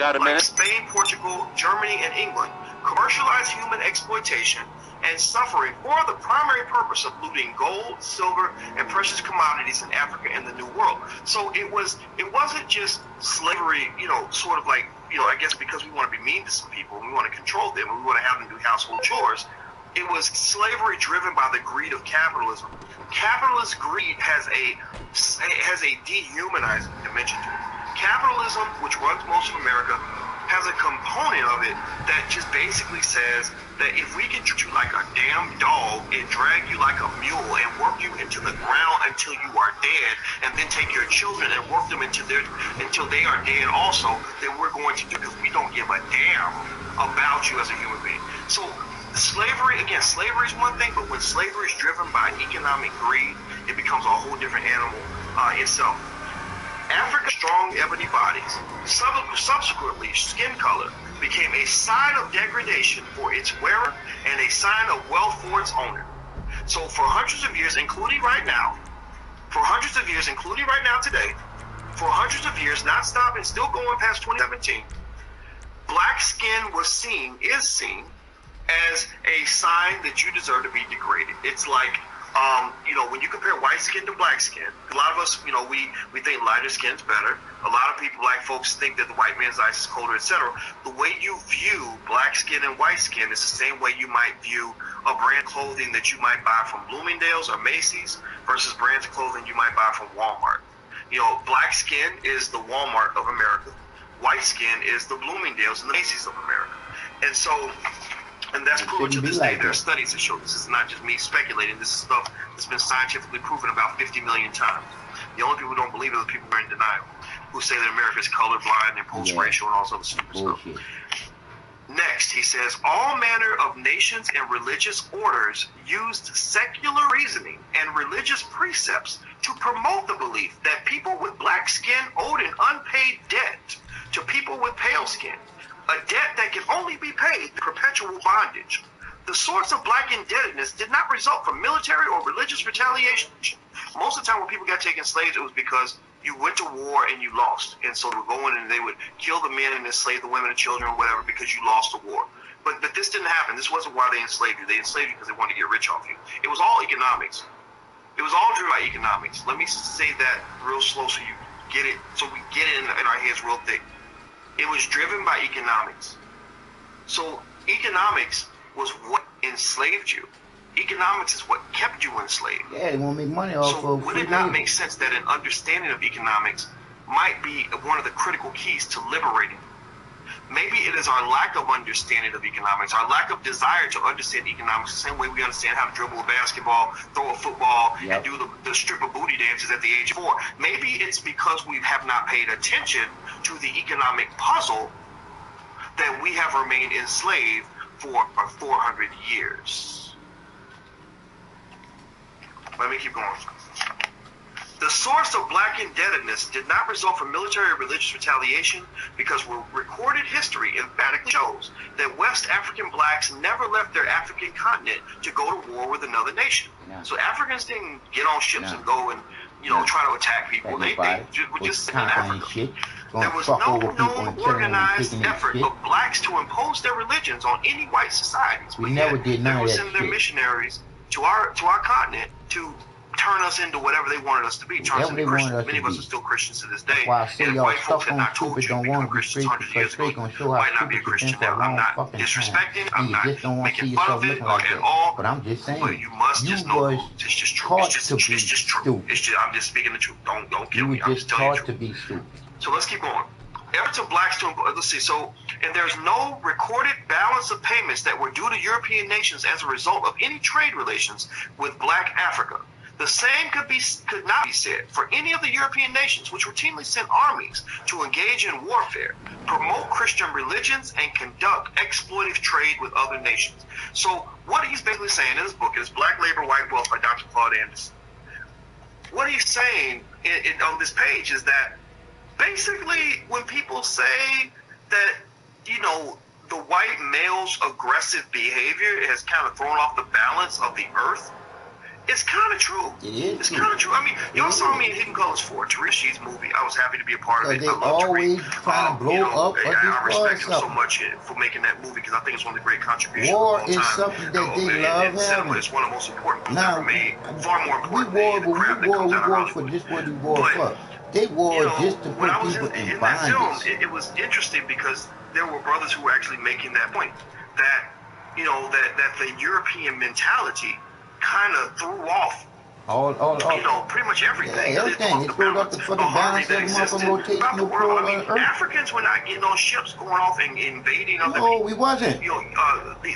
like Spain, Portugal, Germany, and England commercialized human exploitation and suffering for the primary purpose of looting gold, silver, and precious commodities in Africa and the New World. So it wasn't just slavery, sort of like, I guess because we want to be mean to some people and we want to control them and we want to have them do household chores. It was slavery driven by the greed of capitalism. Capitalist greed has a dehumanizing dimension to it. Capitalism, which runs most of America, has a component of it that just basically says that if we can treat you like a damn dog and drag you like a mule and work you into the ground until you are dead, and then take your children and work them until they are dead also, then we're going to do, because we don't give a damn about you as a human being. So slavery is one thing, but when slavery is driven by economic greed, it becomes a whole different animal itself. Africa's strong ebony bodies, subsequently skin color, became a sign of degradation for its wearer and a sign of wealth for its owner. So for hundreds of years, including right now today, for hundreds of years, not stopping, still going past 2017, black skin is seen as a sign that you deserve to be degraded. It's like, when you compare white skin to black skin, a lot of us, we think lighter skin's better. A lot of people, black folks, think that the white man's ice is colder, etc. The way you view black skin and white skin is the same way you might view a brand of clothing that you might buy from Bloomingdale's or Macy's versus brands of clothing you might buy from Walmart. Black skin is the Walmart of America. White skin is the Bloomingdale's and the Macy's of America. And that's proven to this day. There are studies that show this. It's not just me speculating. This is stuff that's been scientifically proven about 50 million times. The only people who don't believe it are the people who are in denial, who say that America is colorblind and post-racial and all this other stupid stuff. Next, he says, all manner of nations and religious orders used secular reasoning and religious precepts to promote the belief that people with black skin owed an unpaid debt to people with pale skin. A debt that can only be paid through perpetual bondage. The source of black indebtedness did not result from military or religious retaliation. Most of the time when people got taken slaves, it was because you went to war and you lost. And so they would go in and they would kill the men and enslave the women and children or whatever because you lost the war. But this didn't happen. This wasn't why they enslaved you. They enslaved you because they wanted to get rich off you. It was all economics. It was all driven by economics. Let me say that real slow so you get it, so we get it in our heads real thick. It was driven by economics. So economics was what enslaved you. Economics is what kept you enslaved. Yeah, they want to make money off of. So would it not make sense that an understanding of economics might be one of the critical keys to liberating? Maybe it is our lack of understanding of economics, our lack of desire to understand economics, the same way we understand how to dribble a basketball, throw a football, and do the stripper booty dances at the age of 4. Maybe it's because we have not paid attention to the economic puzzle that we have remained enslaved for 400 years. Let me keep going. The source of black indebtedness did not result from military or religious retaliation because recorded history emphatically shows that West African blacks never left their African continent to go to war with another nation. So Africans didn't get on ships and go and try to attack people. They were just sitting in Africa. There was no known organized effort of blacks to impose their religions on any white societies. We never did none of that shit. They were sending their missionaries to our continent to turn us into whatever they wanted us to be. Turn us into Christians. Many of us are still Christians to this day. Why I say and y'all white folks had not stuck on told stupid you to don't want become to be Christians free hundreds of years because they ago. gonna show how Might not be a stupid you Christian think for now. a I'm long not fucking time. disrespecting. And I'm you not just don't want to see making fun yourself of it looking like at that. all. But I'm just saying, But you must just know it's just true. taught It's to be just true. stupid. It's just, I'm just speaking the truth. Don't kill me. You I'm just just telling you taught the to truth. be stupid. So let's keep going. Efforts of blacks to let's see. So, and there's no recorded balance of payments that were due to European nations as a result of any trade relations with Black Africa. The same could not be said for any of the European nations, which routinely sent armies to engage in warfare, promote Christian religions, and conduct exploitative trade with other nations. So, what he's basically saying in his book is Black Labor, White Wealth by Dr. Claude Anderson. What he's saying on this page is that basically, when people say that, the white male's aggressive behavior has kind of thrown off the balance of the earth, It's kind of true. It is. It's kind of true. I mean, y'all saw me in Hidden Colors 4, Tarishi's movie. I was happy to be a part of it. They I love always Tariq. trying to blow up. I respect him so much for making that movie because I think it's one of the great contributions war of all time. Is something that they love having. It's one of the most important movies ever made. Far more important than the crap that comes out of Hollywood. For this what we war for. They war just to put people in that film, bondage. it was interesting because there were brothers who were actually making that point that that the European mentality kind of threw off pretty much everything. Yeah, everything. It threw up the fucking balance of the motherfucking rotational pull on Earth. Africans were not getting on ships going off and invading other people. No, we wasn't. We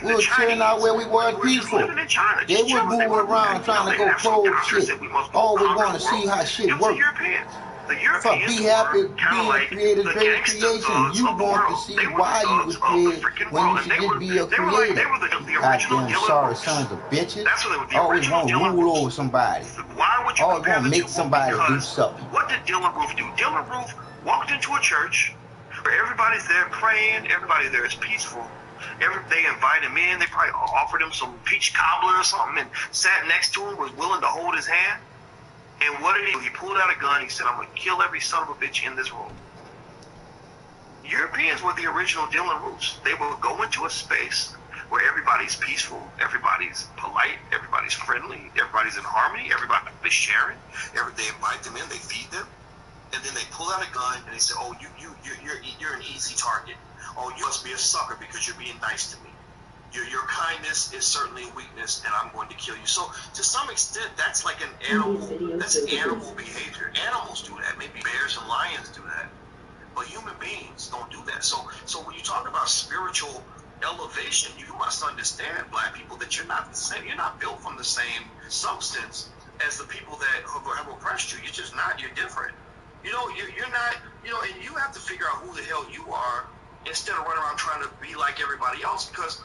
were chilling out where we were peaceful. Living in China. They were moving around trying to go close shit. Oh, we want to see how shit works. The Europeans be happy being like created very creation. You want to see why you was created when you should just be a creator. Goddamn sorry sons of bitches. Always want to rule over somebody. Why would you always want to make somebody do something. What did Dylann Roof do? Dylann Roof walked into a church where everybody's there praying, everybody there is peaceful. They invited him in, they probably offered him some peach cobbler or something and sat next to him, was willing to hold his hand. And what did he do? He pulled out a gun. He said, I'm going to kill every son of a bitch in this room. Europeans were the original Dylann Roofs. They will go into a space where everybody's peaceful, everybody's polite, everybody's friendly, everybody's in harmony, everybody's sharing. They invite them in, they feed them, and then they pull out a gun and they say, oh, you're an easy target. Oh, you must be a sucker because you're being nice to me. Your kindness is certainly a weakness, and I'm going to kill you. So, to some extent, that's like an animal. That's animal behavior. Animals do that. Maybe bears and lions do that, but human beings don't do that. So when you talk about spiritual elevation, you must understand, black people, that you're not the same. You're not built from the same substance as the people that have oppressed you. You're just not. You're different. You're not. And you have to figure out who the hell you are instead of running around trying to be like everybody else, because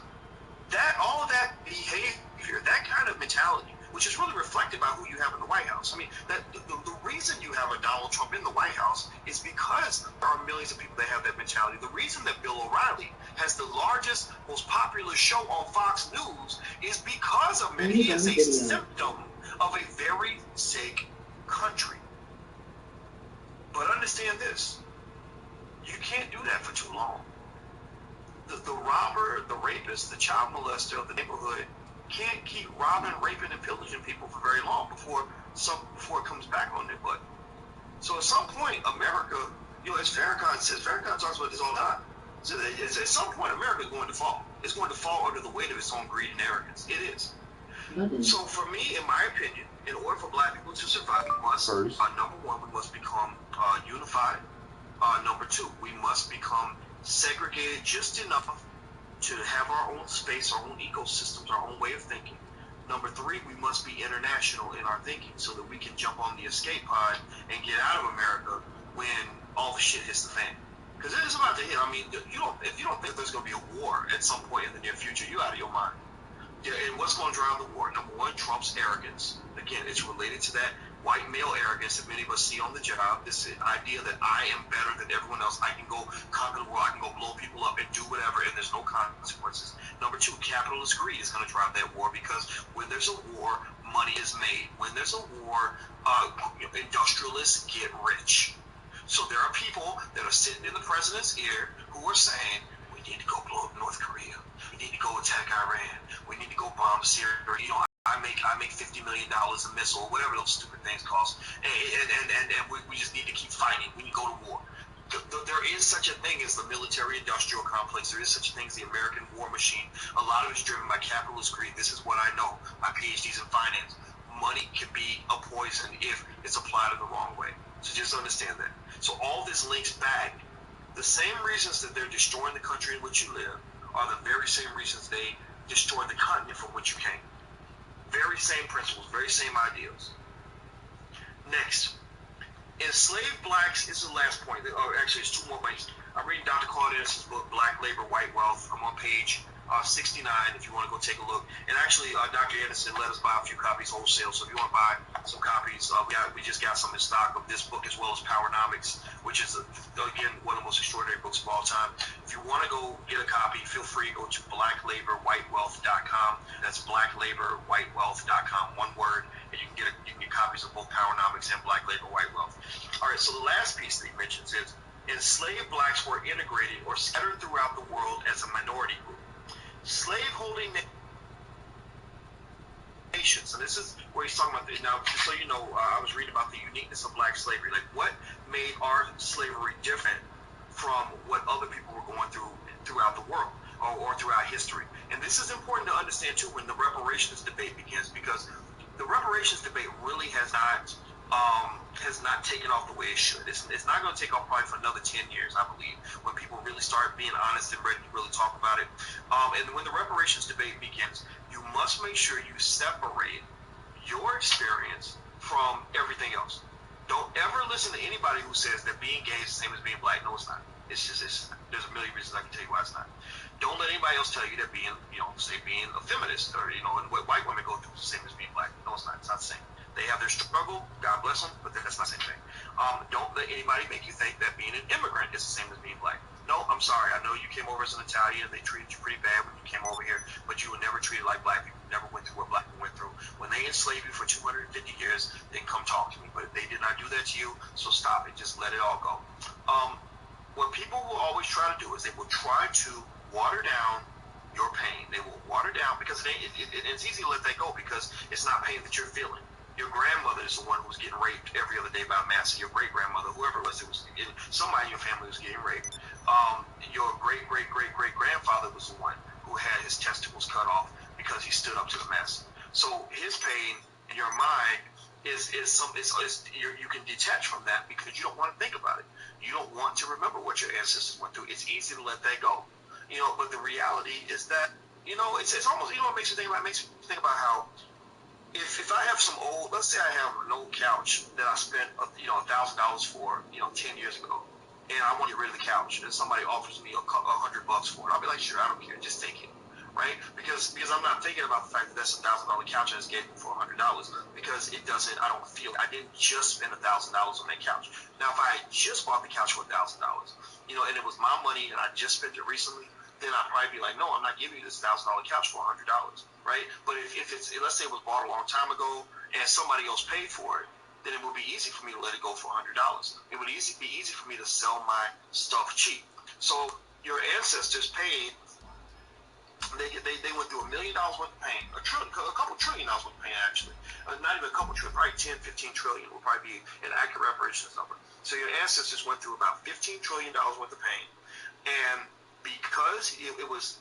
all of that behavior, that kind of mentality, which is really reflected by who you have in the White House. I mean, the reason you have a Donald Trump in the White House is because there are millions of people that have that mentality. The reason that Bill O'Reilly has the largest, most popular show on Fox News is because of it. He is a symptom of a very sick country. But understand this, you can't do that for too long. The robber, the rapist, the child molester of the neighborhood can't keep robbing, raping, and pillaging people for very long before it comes back on their butt. So at some point, America, as Farrakhan says, Farrakhan talks about this all the time. So at some point, America is going to fall. It's going to fall under the weight of its own greed and arrogance. It is. So for me, in my opinion, in order for black people to survive, we must, number one, we must become unified. Number two, we must become segregated just enough to have our own space, our own ecosystems, our own way of thinking. Number three, we must be international in our thinking so that we can jump on the escape pod and get out of America when all the shit hits the fan. Because it is about to hit. I mean, if you don't think there's going to be a war at some point in the near future, you're out of your mind. Yeah, and what's going to drive the war? Number one, Trump's arrogance. Again, it's related to that white male arrogance that many of us see on the job. This idea that I am better than everyone else. I can go conquer the world. I can go blow people up and do whatever, and there's no consequences. Number two, capitalist greed is going to drive that war, because when there's a war, money is made. When there's a war, industrialists get rich. So there are people that are sitting in the president's ear who are saying, we need to go blow up North Korea. We need to go attack Iran. We need to go bomb Syria. I make $50 million a missile, whatever those stupid things cost, and we just need to keep fighting. We need to go to war. There is such a thing as the military-industrial complex. There is such a thing as the American war machine. A lot of it is driven by capitalist greed. This is what I know. My PhD's in finance. Money can be a poison if it's applied in the wrong way. So just understand that. So all this links back. The same reasons that they're destroying the country in which you live are the very same reasons they destroyed the continent from which you came. Very same principles, very same ideals. Next, enslaved blacks is the last point. Actually, it's two more points. I'm reading Dr. Claude Anderson's book, Black Labor, White Wealth. I'm on page 69 if you want to go take a look. And actually, Dr. Anderson let us buy a few copies wholesale. So if you want to buy some copies, we just got some in stock of this book as well as Powernomics, which is, again, one of the most extraordinary books of all time. If you want to go get a copy, feel free to go to blacklaborwhitewealth.com. That's blacklaborwhitewealth.com, one word. theories of both powernomics and black labor, white wealth. All right, so the last piece that he mentions is enslaved blacks were integrated or scattered throughout the world as a minority group. Slave-holding nations, and this is where he's talking about. Now, just so you know, I was reading about the uniqueness of black slavery, like what made our slavery different from what other people were going through throughout the world or throughout history. And this is important to understand too when the reparations debate begins, because the reparations debate really has not taken off the way it should. It's not going to take off probably for another 10 years, I believe, when people really start being honest and ready to really talk about it. And when the reparations debate begins, you must make sure you separate your experience from everything else. Don't ever listen to anybody who says that being gay is the same as being black. No, it's not. It's there's a million reasons I can tell you why it's not. Don't let anybody else tell you that being, say being a feminist or, and what white women go through is the same as being black. No, it's not. It's not the same. They have their struggle, God bless them, but that's not the same thing. Don't let anybody make you think that being an immigrant is the same as being black. No, I'm sorry. I know you came over as an Italian and they treated you pretty bad when you came over here, but you were never treated like black people. You never went through what black people went through. When they enslaved you for 250 years, then come talk to me. But they did not do that to you, so stop it. Just let it all go. What people will always try to do is they will try to water down your pain. They will water down because it's easy to let that go because it's not pain that you're feeling. Your grandmother is the one who was getting raped every other day by a mass. Your great-grandmother, whoever it was somebody in your family was getting raped. Your great-great-great-great-grandfather was the one who had his testicles cut off because he stood up to the mess. So his pain in your mind you can detach from that because you don't want to think about it. You don't want to remember what your ancestors went through. It's easy to let that go. But the reality is that, it's almost, it makes me think about how if I have some old, let's say I have an old couch that I spent, $1,000 for, 10 years ago, and I want to get rid of the couch, and somebody offers me $100 for it, I'll be like, sure, I don't care, just take it, right? Because I'm not thinking about the fact that that's $1,000 couch I just gave me for $100, because I don't feel, I didn't just spend $1,000 on that couch. Now, if I had just bought the couch for $1,000, and it was my money, and I just spent it recently, then I'd probably be like, no, I'm not giving you this $1,000 couch for $100, right? But if it's, let's say it was bought a long time ago and somebody else paid for it, then it would be easy for me to let it go for $100. It would be easy for me to sell my stuff cheap. So your ancestors paid, they went through $1 million worth of pain, a couple trillion dollars worth of pain actually. Not even a couple trillion, probably 10, 15 trillion would probably be an accurate reparations number. So your ancestors went through about $15 trillion worth of pain, and because it was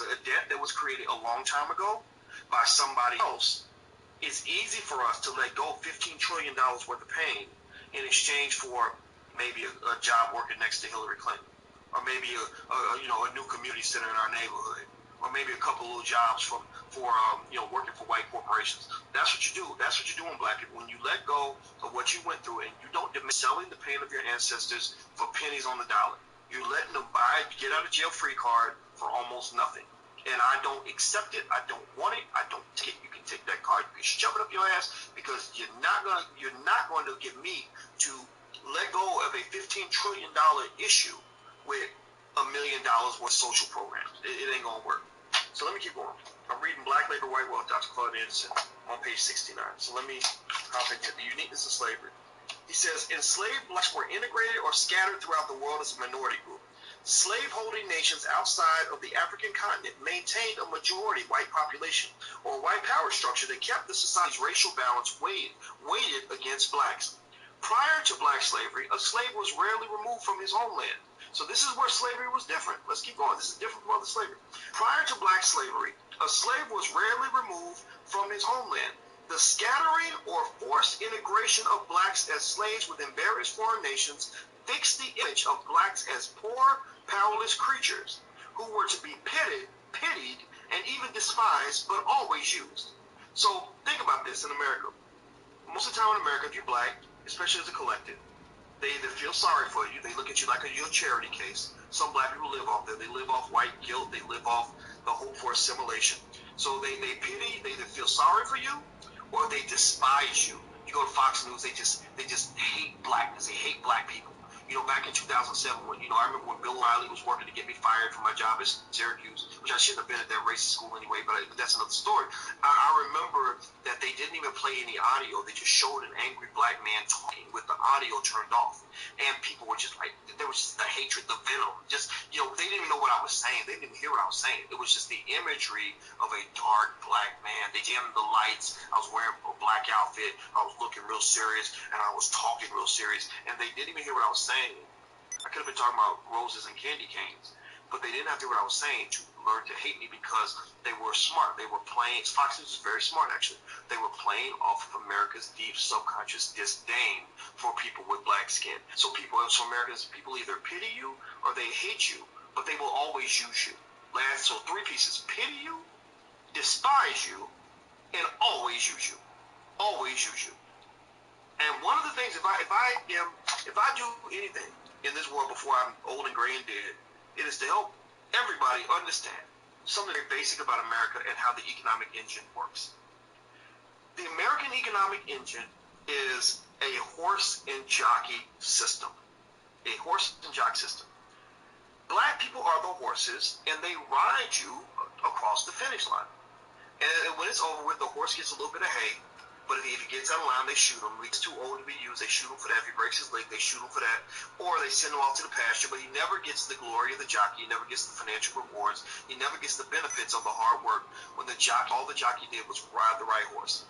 a debt that was created a long time ago by somebody else, it's easy for us to let go $15 trillion worth of pain in exchange for maybe a job working next to Hillary Clinton, or maybe a new community center in our neighborhood, or maybe a couple little jobs for working for white corporations. That's what you do. That's what you do in black people. When you let go of what you went through and you don't demand selling the pain of your ancestors for pennies on the dollar. You're letting them get out of jail free card for almost nothing. And I don't accept it. I don't want it. I don't take it. You can take that card. You can shove it up your ass because you're not going to get me to let go of a $15 trillion issue with $1 million worth of social programs. It ain't going to work. So let me keep going. I'm reading Black Labor, White Wealth, Dr. Claude Anderson on page 69. So let me hop in here. The uniqueness of slavery. He says, enslaved blacks were integrated or scattered throughout the world as a minority group. Slave-holding nations outside of the African continent maintained a majority white population or white power structure that kept the society's racial balance weighted against blacks. Prior to black slavery, a slave was rarely removed from his homeland. So this is where slavery was different. Let's keep going. This is different from other slavery. Prior to black slavery, a slave was rarely removed from his homeland. The scattering or forced integration of blacks as slaves within various foreign nations fixed the image of blacks as poor, powerless creatures who were to be pitied, and even despised, but always used. So think about this in America. Most of the time in America, if you're black, especially as a collective, they either feel sorry for you, they look at you like you're a charity case. Some black people live off that. They live off white guilt. They live off the hope for assimilation. So they pity, they either feel sorry for you, or they despise you. You go to Fox News, they just hate blackness. They hate black people. back in 2007, when, I remember when Bill O'Reilly was working to get me fired from my job at Syracuse, which I shouldn't have been at that racist school anyway, but that's another story. I remember that they didn't even play any audio. They just showed an angry black man talking with the audio turned off. And people were just like, there was just the hatred, the venom. Just, they didn't even know what I was saying. They didn't even hear what I was saying. It was just the imagery of a dark black man. They dimmed the lights. I was wearing a black outfit. I was looking real serious, and I was talking real serious. And they didn't even hear what I was saying. I could have been talking about roses and candy canes, but they didn't have to hear what I was saying to learn to hate me because they were smart. They were playing. Fox News is very smart, actually. They were playing off of America's deep subconscious disdain for people with black skin. So Americans, people either pity you or they hate you, but they will always use you. So 3 pieces: pity you, despise you, and always use you. Always use you. And one of the things, if I do anything in this world before I'm old and gray and dead, it is to help everybody understand something very basic about America and how the economic engine works. The American economic engine is a horse and jockey system. A horse and jockey system. Black people are the horses, and they ride you across the finish line. And when it's over with, the horse gets a little bit of hay. But if he gets out of line, they shoot him. If he's too old to be used, they shoot him for that. If he breaks his leg, they shoot him for that. Or they send him off to the pasture. But he never gets the glory of the jockey. He never gets the financial rewards. He never gets the benefits of the hard work when all the jockey did was ride the right horse.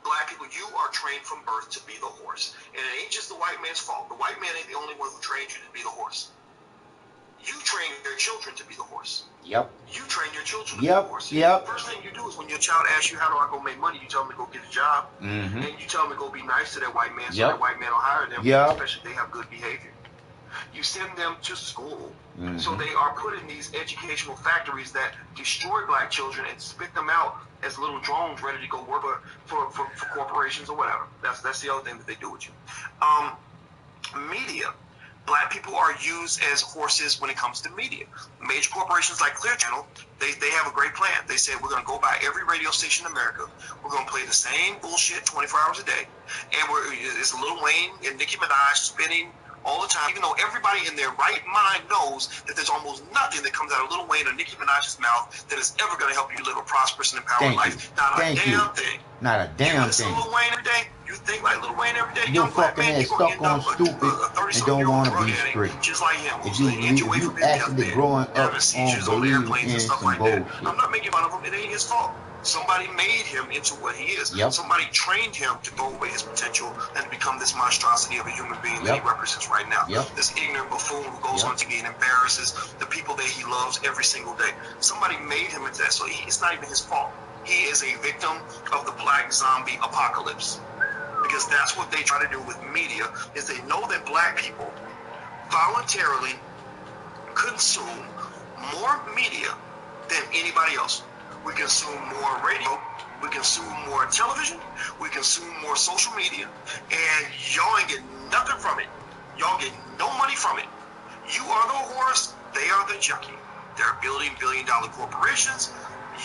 Black people, you are trained from birth to be the horse. And it ain't just the white man's fault. The white man ain't the only one who trained you to be the horse. You train your children to be the horse. Yep. You train your children to be the horse. Yep. The first thing you do is when your child asks you, how do I go make money? You tell them to go get a job. Mm-hmm. And you tell them to go be nice to that white man so that white man will hire them, especially if they have good behavior. You send them to school. Mm-hmm. So they are put in these educational factories that destroy black children and spit them out as little drones ready to go work for corporations or whatever. That's the other thing that they do with you. Media. Black people are used as horses when it comes to media. Major corporations like Clear Channel, they have a great plan. They said, we're going to go by every radio station in America. We're going to play the same bullshit 24 hours a day. And it's Lil Wayne and Nicki Minaj spinning all the time, even though everybody in their right mind knows that there's almost nothing that comes out of Lil Wayne or Nicki Minaj's mouth that is ever going to help you live a prosperous and empowered life. Not a damn thing. Not a damn thing. You listen to Lil Wayne every day? You think like Lil Wayne every day? Your fucking ass stuck on stupid and don't want to be straight. Just like him. If you actually growing up on believing in some bullshit. I'm not making fun of him. It ain't his fault. Somebody made him into what he is. Yep. Somebody trained him to throw away his potential and become this monstrosity of a human being that he represents right now. Yep. This ignorant buffoon who goes on TV and embarrasses the people that he loves every single day. Somebody made him into that, so it's not even his fault. He is a victim of the black zombie apocalypse. Because that's what they try to do with media, is they know that black people voluntarily consume more media than anybody else. We consume more radio, we consume more television, we consume more social media, and y'all ain't getting nothing from it. Y'all get no money from it. You are the horse, they are the jockey. They're building billion-dollar corporations.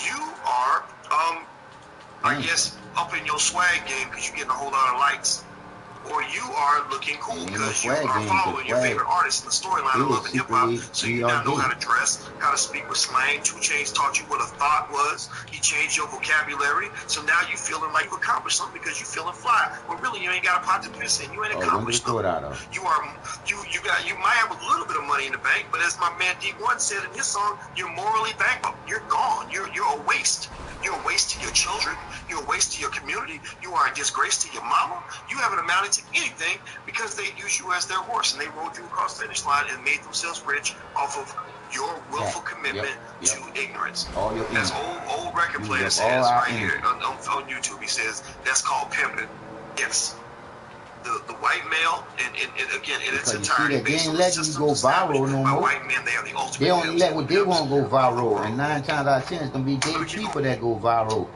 You are, I guess, up in your swag game because you're getting a whole lot of likes. Or you are looking cool because you are following your favorite artist in the storyline of Love and Hip Hop. So you now know how to dress, how to speak with slang. 2 Chainz taught you what a thought was. He changed your vocabulary. So now you feeling like you accomplished something because you feeling fly. Well, really, you ain't got a pot to piss in. You ain't accomplished nothing. You might have a little bit of money in the bank, but as my man D1 said in his song, you're morally bankrupt. You're gone. You're a waste. You're a waste to your children. You're a waste to your community. You are a disgrace to your mama. You haven't amounted to anything because they use you as their horse and they rode you across the finish line and made themselves rich off of your willful commitment to ignorance. As old record player says right here on YouTube, he says that's called pimping. Yes. The white male, and again, in its entirety, they ain't letting you go viral no more. White men, they are the ultimate. They only let what they want to go viral, and 9 times out of 10 it's gonna be gay people that go viral.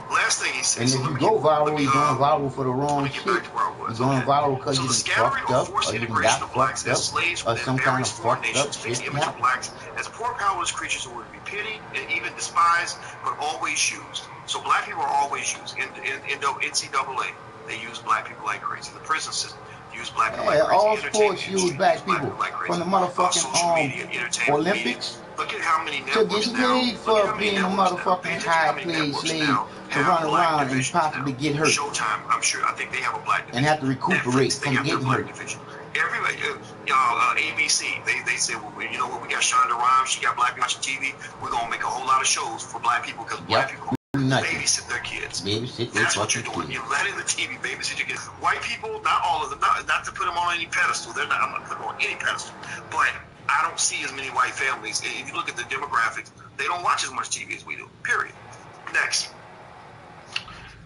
Last thing he said. And if you go viral, you're going viral for the wrong shit. You're going viral because you fucked up, or you got fucked up, or some kind of fucked up shit happened. As poor, powerless creatures who would be pitied and even despised, but always used. So black people are always used. In NCAA, they use black people like crazy. The prison system use black people like crazy. All sports use black people. From the motherfucking Olympics. Look at how many to getting paid for being a motherfucking high-paid slave to run around and possibly get hurt. Showtime, I'm sure. I think they have a black division. And have to recuperate Netflix, from getting hurt. Everybody, ABC, they said, well, you know what? We got Shonda Rhimes. She got black people watching TV. We're gonna make a whole lot of shows for black people because black people babysit their kids. That's what you're doing. You're letting the TV babysit your kids. White people, not all of them, not to put them on any pedestal. I'm not putting them on any pedestal, but I don't see as many white families. If you look at the demographics, they don't watch as much TV as we do. Period. Next.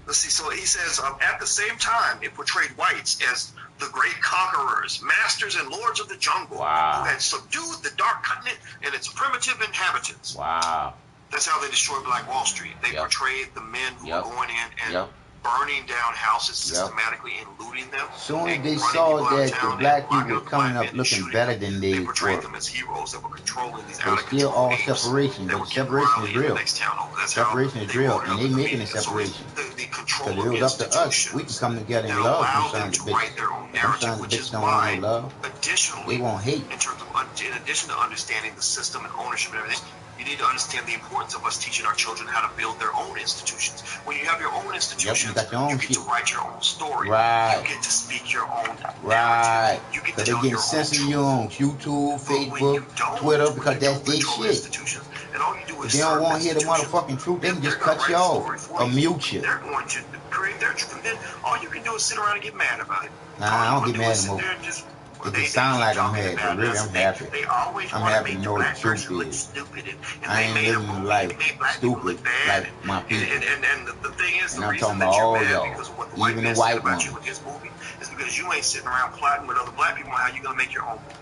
Let's see. So he says, at the same time, it portrayed whites as the great conquerors, masters and lords of the jungle, who had subdued the dark continent and its primitive inhabitants. Wow. That's how they destroyed Black Wall Street. They portrayed the men who were going in and burning down houses systematically and looting them. Soon as they saw that the black people were coming up looking better than they portrayed them as heroes that were controlling these out of control. Still all separation, but separation is real. Separation is real, and they making a separation. Because it was up to us. We can come together and love some sons of bitches. Some sons of bitches don't want no love. They want hate. In addition to understanding the system and ownership and everything, you need to understand the importance of us teaching our children how to build their own institutions. When you have your own institutions, you get to write your own story. You get to speak your own narrative. You get to tell your own truth. You on YouTube, Facebook, Twitter, because that's their shit. And all you do is they don't want to hear the motherfucking truth. They can just cut you off or mute you. They're going to create their truth, and then all you can do is sit around and get mad about it. Nah, I don't get mad anymore. It just sound like I'm happy, but really I'm happy. I'm happy to know the truth is. I ain't living life stupid like my people. And the thing is, the I'm reason talking about all y'all, even the white ones, is because you ain't sitting around plotting with other black people on how you gonna make your own movie.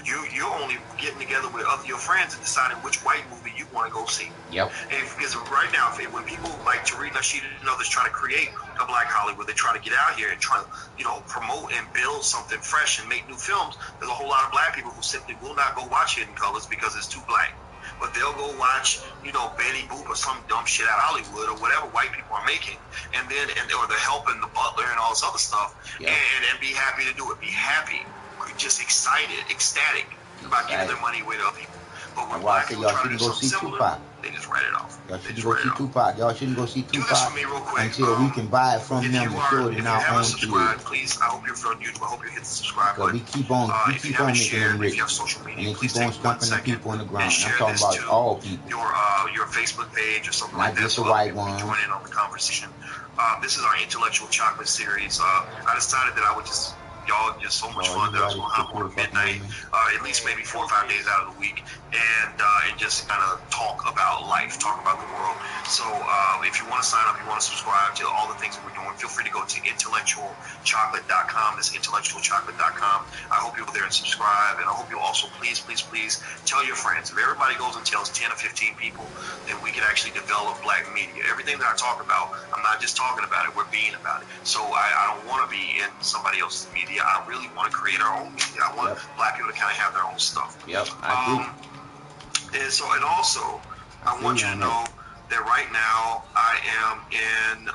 You're only getting together with your friends and deciding which white movie you want to go see. Yep. And because right now, when people like Tariq Nasheed and others try to create a black Hollywood, they try to get out here and try to, promote and build something fresh and make new films. There's a whole lot of black people who simply will not go watch Hidden Colors because it's too black. But they'll go watch, Betty Boop or some dumb shit out of Hollywood or whatever white people are making, or The Help and The Butler and all this other stuff, and be happy to do it. Be happy. Just excited, ecstatic about giving their money away to other people. But when black people try to do something similar, they just write it off. Y'all shouldn't go see Tupac. Y'all shouldn't go see Tupac until we can buy it from them and show it in our own TV. Please, I hope you're on YouTube. I hope you hit the subscribe button. We keep on making them rich, and they keep on stumping the people in the ground. I'm talking about all people. Your Facebook page or something like that. Not just the white ones. Join in on the conversation. This is our Intellectual Chocolate series. I decided that I would just. Y'all just so much fun that I was going to hop on at midnight, at least maybe 4 or 5 days out of the week, and just kind of talk about life, talk about the world. So if you want to sign up, you want to subscribe to all the things that we're doing, feel free to go to intellectualchocolate.com. That's intellectualchocolate.com. I hope you'll go there and subscribe, and I hope you'll also please tell your friends. If everybody goes and tells 10 or 15 people, then we can actually develop black media. Everything that I talk about, I'm not just talking about it, we're being about it. So I don't want to be in somebody else's media. I really want to create our own media. I want black people to kind of have their own stuff. Yep, I do. And also, I want you to know that right now I am in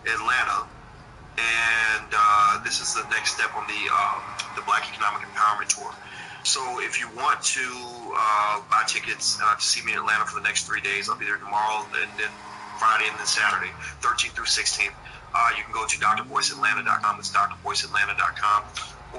Atlanta, and this is the next step on the Black Economic Empowerment Tour. So if you want to buy tickets to see me in Atlanta for the next 3 days, I'll be there tomorrow, and then Friday, and then Saturday, 13th through 16th. You can go to drboyceatlanta.com. That's drboyceatlanta.com.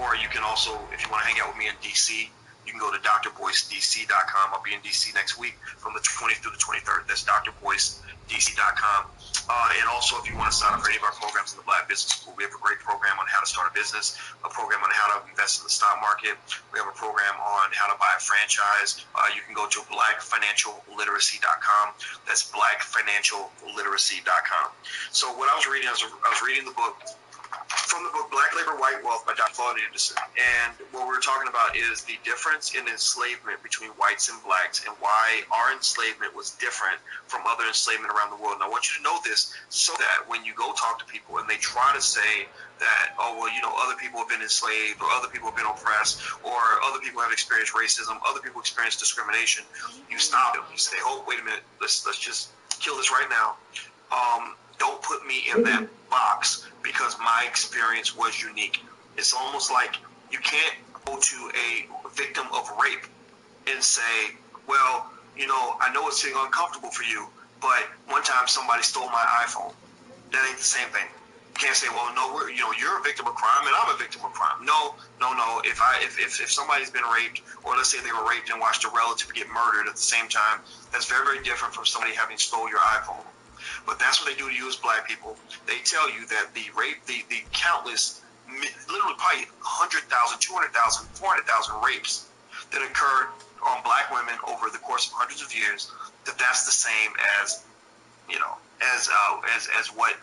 Or you can also, if you want to hang out with me in D.C., you can go to drboycedc.com. I'll be in D.C. next week from the 20th through the 23rd. That's drboycedc.com. And also, if you want to sign up for any of our programs in the Black Business School, we have a great program on how to start a business, a program on how to invest in the stock market. We have a program on how to buy a franchise. You can go to blackfinancialliteracy.com. That's blackfinancialliteracy.com. So what I was reading, I was reading the book, from the book Black Labor, White Wealth by Dr. Claude Anderson. And what we're talking about is the difference in enslavement between whites and blacks and why our enslavement was different from other enslavement around the world. And I want you to know this so that when you go talk to people and they try to say that, other people have been enslaved or other people have been oppressed or other people have experienced racism, other people experience discrimination, you stop them. You say, oh, wait a minute, let's just kill this right now. Don't put me in that box because my experience was unique. It's almost like you can't go to a victim of rape and say, well, you know, I know it's uncomfortable for you, but one time somebody stole my iPhone. That ain't the same thing. You can't say, well, no, you're a victim of crime and I'm a victim of crime. No. If somebody's been raped, or let's say they were raped and watched a relative get murdered at the same time, that's very, very different from somebody having stole your iPhone. But that's what they do to you as black people. They tell you that the rape, the countless, literally probably 100,000, 200,000, 400,000 rapes that occurred on black women over the course of hundreds of years, that's the same as, you know, as what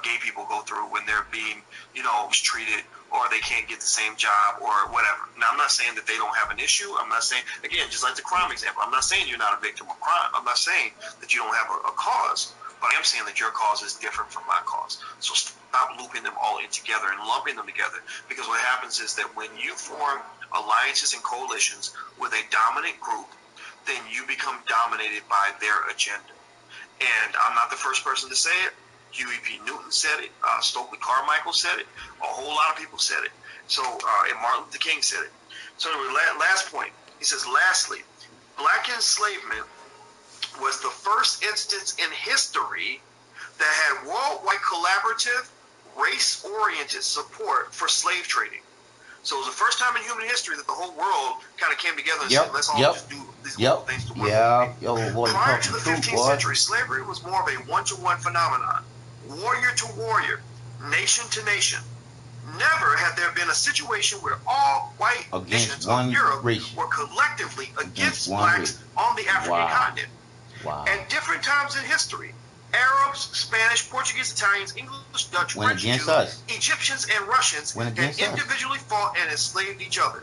gay people go through when they're being, you know, mistreated, or they can't get the same job or whatever. Now, I'm not saying that they don't have an issue. I'm not saying, again, just like the crime example, I'm not saying you're not a victim of crime. I'm not saying that you don't have a cause, but I am saying that your cause is different from my cause. So stop looping them all in together and lumping them together, because what happens is that when you form alliances and coalitions with a dominant group, then you become dominated by their agenda. And I'm not the first person to say it. Huey P. Newton said it. Stokely Carmichael said it. A whole lot of people said it. So, and Martin Luther King said it. So anyway, last point. He says, lastly, black enslavement was the first instance in history that had worldwide collaborative, race-oriented support for slave trading. So it was the first time in human history that the whole world kind of came together and said, let's all just do these little things to work. Prior to the 15th century, slavery was more of a one-to-one phenomenon, warrior to warrior, nation to nation. Never had there been a situation where all white nations of Europe were collectively against blacks on the African continent. At different times in history, Arabs, Spanish, Portuguese, Italians, English, Dutch, French, Jews, Egyptians, and Russians had individually fought and enslaved each other.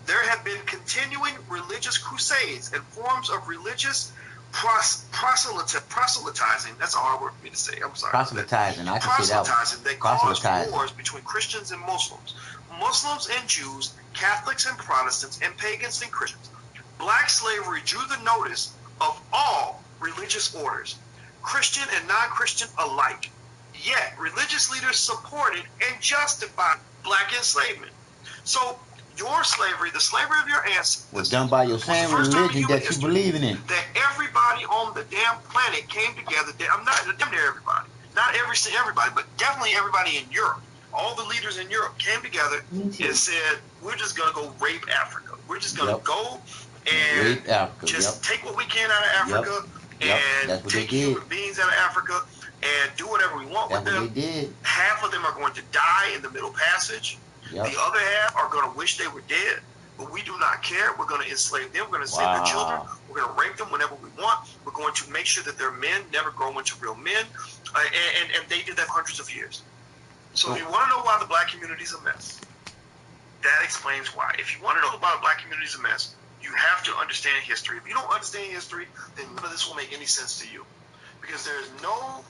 There have been continuing religious crusades and forms of religious proselytizing. That's a hard word for me to say. I'm sorry. Proselytizing. I can say that. Proselytizing that caused wars between Christians and Muslims, Muslims and Jews, Catholics and Protestants, and pagans and Christians. Black slavery drew the notice of all religious orders, Christian and non-Christian alike. Yet, religious leaders supported and justified black enslavement. So, your slavery, the slavery of your ancestors, was done by your same religion that you believe in. That everybody on the damn planet came together. I'm not damn near everybody, not everybody, but definitely everybody in Europe. All the leaders in Europe came together and said, "We're just gonna go rape Africa. We're just gonna go and just take what we can out of Africa." And take human beings out of Africa and do whatever we want with them. Half of them are going to die in the Middle Passage. The other half are going to wish they were dead. But we do not care. We're going to enslave them. We're going to enslave their children. We're going to rape them whenever we want. We're going to make sure that their men never grow into real men. And they did that for hundreds of years. So if you want to know why the black community is a mess, that explains why. If you want to know why the black community is a mess, you have to understand history. If you don't understand history, then none of this will make any sense to you. Because there is no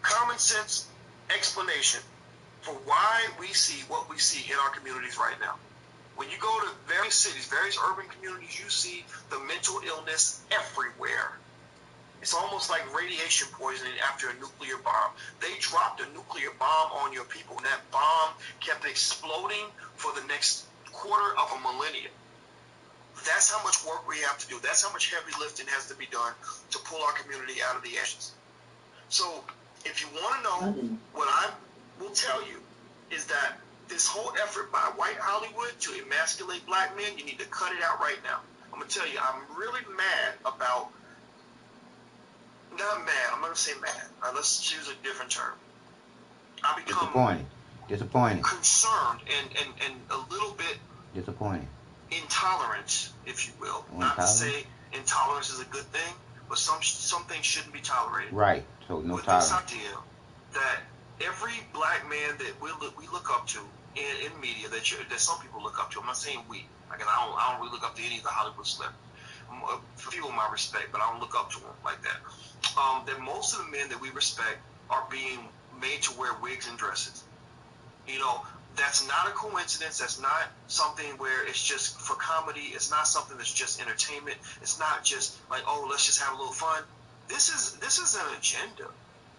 common sense explanation for why we see what we see in our communities right now. When you go to various cities, various urban communities, you see the mental illness everywhere. It's almost like radiation poisoning after a nuclear bomb. They dropped a nuclear bomb on your people, and that bomb kept exploding for the next quarter of a millennium. That's how much work we have to do. That's how much heavy lifting has to be done to pull our community out of the ashes. So if you want to know what I will tell you is that this whole effort by white Hollywood to emasculate black men, you need to cut it out right now. I'm going to tell you, I'm really mad about, not mad, I'm going to say mad. Let's choose a different term. I become disappointed, concerned, and a little bit disappointed. Intolerant, if you will. Not to say intolerance is a good thing, but some things shouldn't be tolerated. Right. So no tolerance. This idea that every black man that we look up to in media, that some people look up to. I'm not saying we. Like, I don't really look up to any of the Hollywood celebrities. For people, my respect, but I don't look up to them like that. That most of the men that we respect are being made to wear wigs and dresses. You know. That's not a coincidence. That's not something where it's just for comedy. It's not something that's just entertainment. It's not just like, oh, let's just have a little fun. This is an agenda.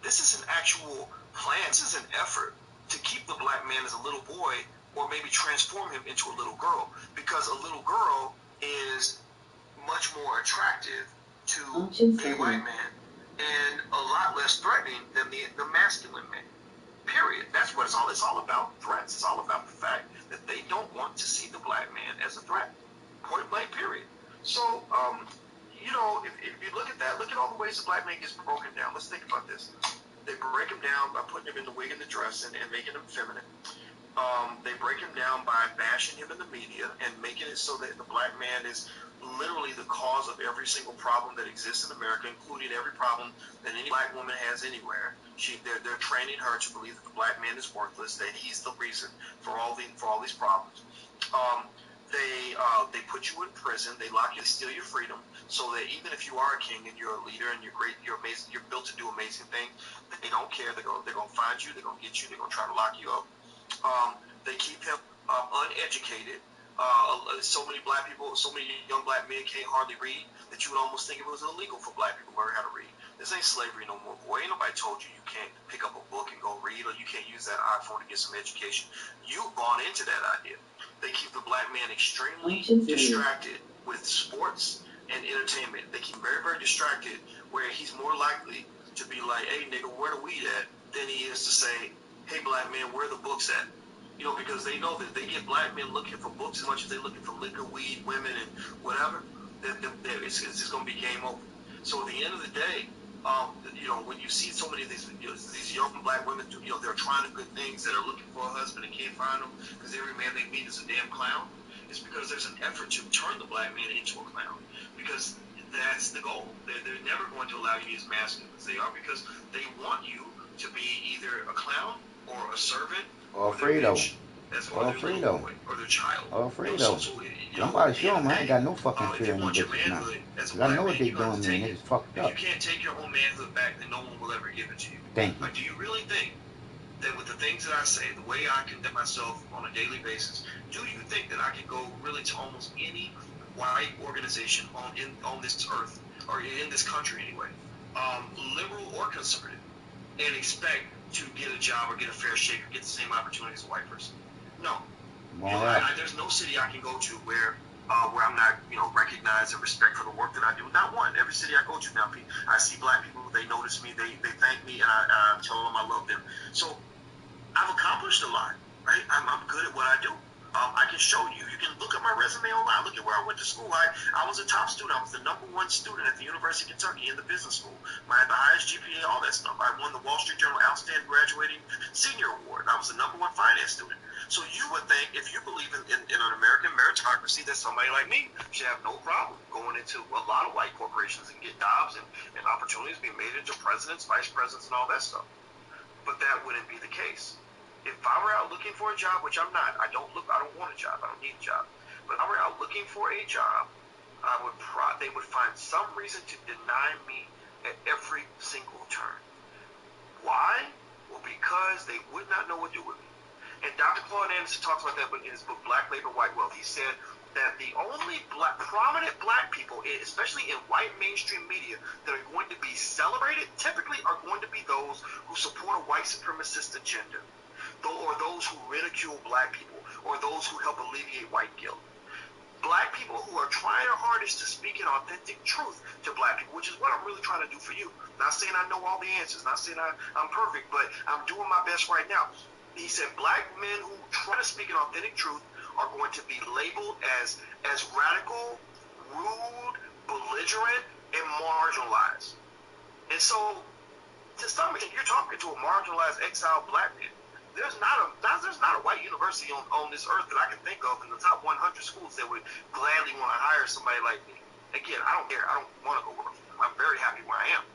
This is an actual plan. This is an effort to keep the black man as a little boy or maybe transform him into a little girl, because a little girl is much more attractive to a white man and a lot less threatening than the masculine man. Period. That's what it's all about. Threats. It's all about the fact that they don't want to see the black man as a threat. Point blank. Period. So, you know, if you look at that, look at all the ways the black man gets broken down. Let's think about this. They break him down by putting him in the wig and the dress and making him feminine. They break him down by bashing him in the media and making it so that the black man is literally the cause of every single problem that exists in America, including every problem that any black woman has anywhere. They're training her to believe that the black man is worthless, that he's the reason for all these problems. They put you in prison. They lock you, steal your freedom, so that even if you are a king and you're a leader and you're great, you're amazing, you're built to do amazing things, they don't care. They're gonna find you. They're gonna get you. They're gonna try to lock you up. They keep him uneducated. So many black people, so many young black men can't hardly read that you would almost think it was illegal for black people to learn how to read. This ain't slavery no more, boy. Ain't nobody told you can't pick up a book and go read, or you can't use that iPhone to get some education. You've bought into that idea. They keep the black man extremely distracted with sports and entertainment. They keep him very, very distracted, where he's more likely to be like, hey, nigga, where the weed at, than he is to say, hey, black man, where the books at? You know, because they know that they get black men looking for books as much as they're looking for liquor, weed, women, and whatever, it's just going to be game over. So at the end of the day, you know, when you see so many of these young black women, you know, they're trying to good things, that are looking for a husband and can't find them because every man they meet is a damn clown, it's because there's an effort to turn the black man into a clown, because that's the goal. They're never going to allow you to be as masculine as they are, because they want you to be either a clown or a servant or Fredo. Or Fredo. Or their child. Or Fredo. I'm about to show them I ain't got no fucking fear in them bitches now. Because I know what they doing me and it's fucked up. If you can't take your own manhood back, then no one will ever give it to you. Thank you. Like, do you really think that with the things that I say, the way I conduct myself on a daily basis, do you think that I can go really to almost any white organization on this earth, or in this country anyway, liberal or conservative, and expect to get a job or get a fair shake or get the same opportunity as a white person? No. You know, there's no city I can go to where I'm not, you know, recognized and respect for the work that I do. Not one. Every city I go to now, I see black people. They notice me. They thank me, and I tell them I love them. So I've accomplished a lot. Right? I'm good at what I do. I can show you. You can look at my resume online. Look at where I went to school. I was a top student. I was the #1 student at the University of Kentucky in the business school. I had the highest GPA, all that stuff. I won the Wall Street Journal Outstanding Graduating Senior Award. I was the #1 finance student. So you would think, if you believe in an American meritocracy, that somebody like me should have no problem going into a lot of white corporations and get jobs and opportunities, being made into presidents, vice presidents, and all that stuff. But that wouldn't be the case. If I were out looking for a job, which I'm not, I don't want a job, I don't need a job. But if I were out looking for a job, they would find some reason to deny me at every single turn. Why? Well, because they would not know what to do with me. And Dr. Claude Anderson talks about that in his book, Black Labor, White Wealth. He said that the only prominent black people, especially in white mainstream media, that are going to be celebrated typically are going to be those who support a white supremacist agenda, or those who ridicule black people, or those who help alleviate white guilt. Black people who are trying their hardest to speak an authentic truth to black people, which is what I'm really trying to do for you. Not saying I know all the answers, not saying I'm perfect, but I'm doing my best right now. He said black men who try to speak an authentic truth are going to be labeled as radical, rude, belligerent, and marginalized. And so, to some extent, you're talking to a marginalized, exiled black man. There's not a white university on this earth that I can think of in the top 100 schools that would gladly want to hire somebody like me. Again, I don't care. I don't want to go work for them. I'm very happy where I am.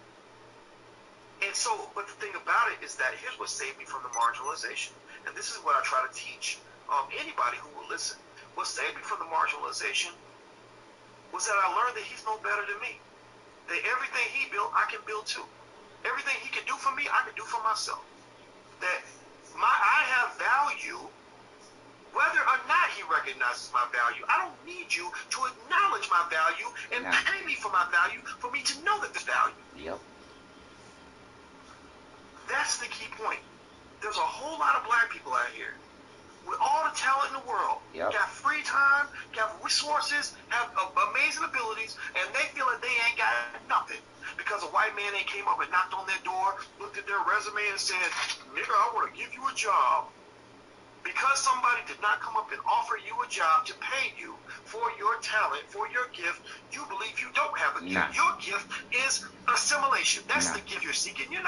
And so, but the thing about it is that here's what saved me from the marginalization. And this is what I try to teach anybody who will listen. What saved me from the marginalization was that I learned that he's no better than me. That everything he built, I can build too. Everything he can do for me, I can do for myself. That I have value whether or not he recognizes my value. I don't need you to acknowledge my value and pay me for my value for me to know that there's value. Yep. That's the key point. There's a whole lot of black people out here with all the talent in the world, got free time, got resources, have amazing abilities, and they feel that they ain't got nothing because a white man ain't came up and knocked on their door, looked at their resume and said, nigga, I want to give you a job. Because somebody did not come up and offer you a job to pay you for your talent, for your gift, you believe you don't have a gift. Your gift is assimilation. That's the gift you're seeking. You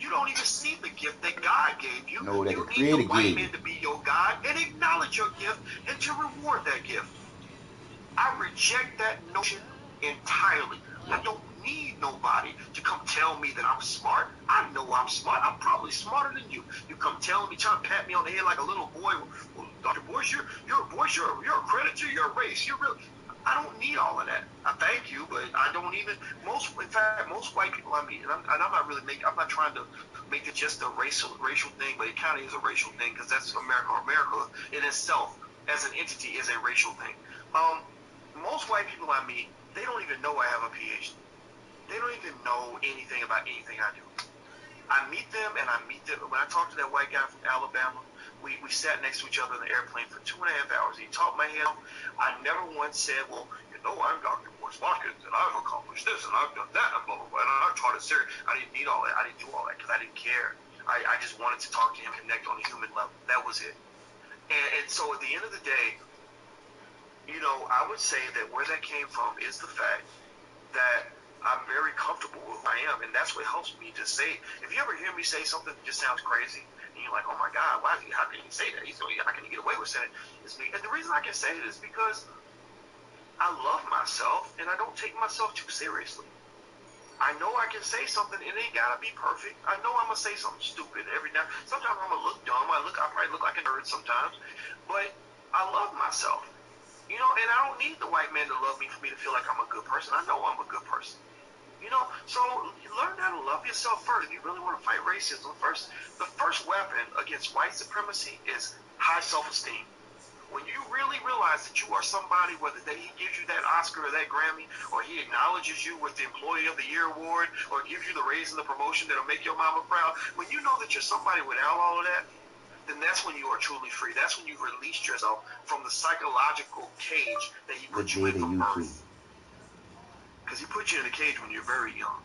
don't even see the gift that God gave you. No, that you the Creator need the white gave man to be your God and acknowledge your gift and to reward that gift. I reject that notion entirely. I don't need nobody to come tell me that I'm smart. I know I'm smart. I'm probably smarter than you. You come telling me, trying to pat me on the head like a little boy. Well, Dr. Boyce, you're a credit to your race. I don't need all of that. I thank you, but I don't even. Most white people I meet, and I'm not trying to make it just a racial thing, but it kind of is a racial thing because that's America. America in itself as an entity is a racial thing. Most white people I meet, they don't even know I have a PhD. They don't even know anything about anything I do. I meet them, when I talked to that white guy from Alabama, we sat next to each other in the airplane for 2.5 hours. He talked my head off. I never once said, well, I'm Dr. Boyce Watkins, and I've accomplished this, and I've done that, and blah, blah, blah, and I've taught it serious. I didn't need all that. I didn't do all that because I didn't care. I just wanted to talk to him, connect on a human level. That was it. And so at the end of the day, I would say that where that came from is the fact that I'm very comfortable with who I am, and that's what helps me to say. If you ever hear me say something that just sounds crazy, and you're like, oh my God, how can he say that? How can he get away with saying it? It's me. And the reason I can say it is because I love myself, and I don't take myself too seriously. I know I can say something, it ain't gotta be perfect. I know I'm gonna say something stupid every now. Sometimes I'm gonna look dumb. I probably look like a nerd sometimes, but I love myself. And I don't need the white man to love me for me to feel like I'm a good person. I know I'm a good person. So learn how to love yourself first. If you really want to fight racism the first weapon against white supremacy is high self-esteem. When you really realize that you are somebody, whether he gives you that Oscar or that Grammy, or he acknowledges you with the Employee of the Year award, or gives you the raise and the promotion that'll make your mama proud, when you know that you're somebody without all of that, then that's when you are truly free. That's when you've released yourself from the psychological cage that he put you in from birth. Because he put you in a cage when you're very young.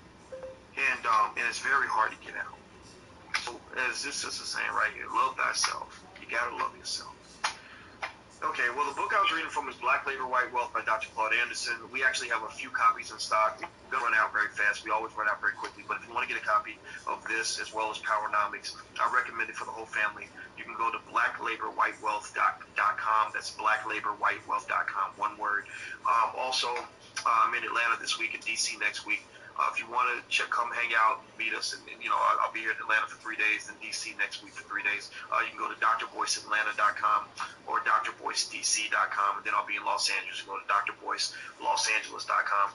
And it's very hard to get out. So as this is saying right here, love thyself. You gotta love yourself. Okay, well, the book I was reading from is Black Labor, White Wealth by Dr. Claude Anderson. We actually have a few copies in stock. We're going to run out very fast. We always run out very quickly. But if you want to get a copy of this as well as Powernomics, I recommend it for the whole family. You can go to blacklaborwhitewealth.com. That's blacklaborwhitewealth.com, one word. Also, I'm in Atlanta this week and DC next week. If you want to come hang out, meet us, and I'll be here in Atlanta for 3 days, and DC next week for 3 days. You can go to drboyceatlanta.com or drboycedc.com, and then I'll be in Los Angeles. You can go to drboycelosangeles.com.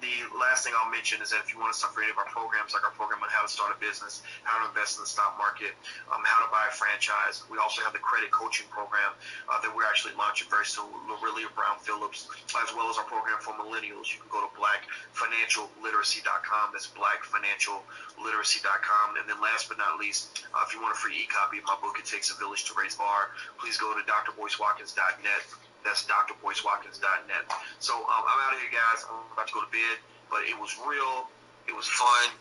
The last thing I'll mention is that if you want to sign for any of our programs, like our program on how to start a business, how to invest in the stock market, how to buy a franchise, we also have the credit coaching program that we're actually launching very soon with Lilia Brown Phillips, as well as our program for millennials. You can go to blackfinancialliteracy.com. That's blackfinancialliteracy.com. And then last but not least, if you want a free e-copy of my book, It Takes a Village to Raise Bar, please go to drboycewatkins.net. That's drboycewatkins.net. So I'm out of here, guys. I'm about to go to bed, but it was real. It was fun.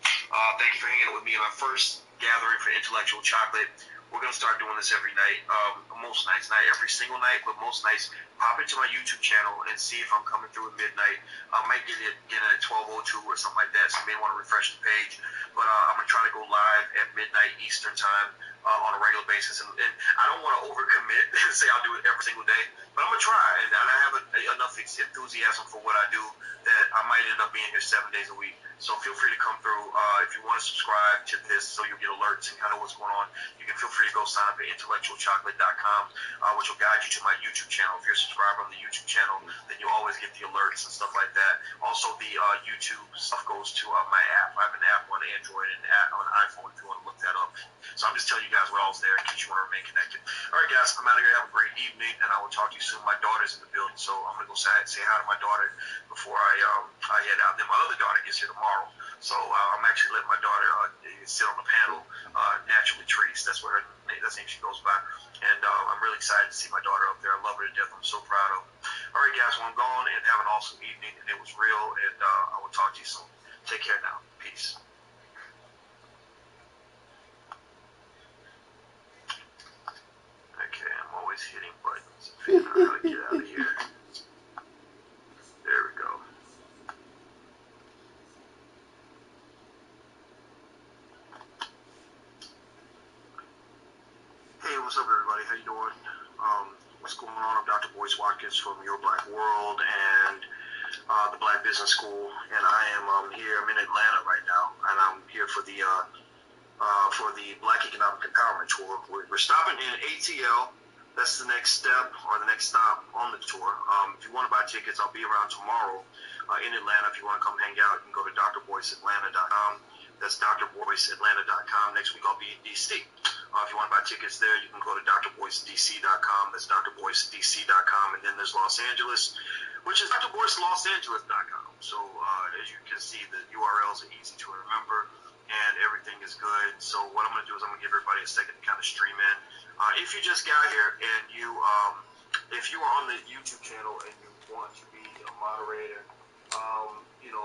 Thank you for hanging out with me in my first gathering for Intellectual Chocolate. We're going to start doing this every night, most nights, not every single night, but most nights. Pop into my YouTube channel and see if I'm coming through at midnight. I might get it again at 12:02 or something like that, so you may want to refresh the page. But I'm going to try to go live at midnight Eastern time on a regular basis. And I don't want to overcommit and say I'll do it every single day, but I'm going to try. And I have enough enthusiasm for what I do that I might end up being here 7 days a week. So feel free to come through. If you want to subscribe to this so you'll get alerts and kind of what's going on, you can feel free to go sign up at intellectualchocolate.com, which will guide you to my YouTube channel. If you're a subscriber on the YouTube channel, then you always get the alerts and stuff like that. Also, the YouTube stuff goes to my app. I have an app on Android and on iPhone if you want to look that up. So I'm just telling you guys what else there in case you want to remain connected. All right, guys, I'm out of here. Have a great evening, and I will talk to you soon. My daughter's in the building, so I'm going to go say hi to my daughter before I head out. Then my other daughter gets here tomorrow. So I'm actually letting my daughter sit on the panel, Naturally Trees. That's name she goes by. And I'm really excited to see my daughter up there. I love her to death. I'm so proud of her. All right, guys, well, I'm gone, and have an awesome evening. And it was real, and I will talk to you soon. Take care now. Peace. Okay, I'm always hitting buttons and figuring out how to get out of here. There we go. Hey, what's up, everybody? How you doing? What's going on? I'm Dr. Boyce Watkins from Your Black World and the Black Business School, and I am here. I'm in Atlanta right now, and I'm here for the Black Economic Empowerment Tour. We're stopping in ATL. That's the next step or the next stop on the tour. If you want to buy tickets, I'll be around tomorrow in Atlanta. If you want to come hang out, you can go to drboyceatlanta.com. That's drboyceatlanta.com. Next week I'll be in DC. If you want to buy tickets there, you can go to drboycedc.com. That's drboycedc.com. And then there's Los Angeles, which is drboycelosangeles.com. So as you can see, the URLs are easy to remember, and everything is good. So what I'm going to do is I'm going to give everybody a second to kind of stream in. If you just got here and if you are on the YouTube channel and you want to be a moderator,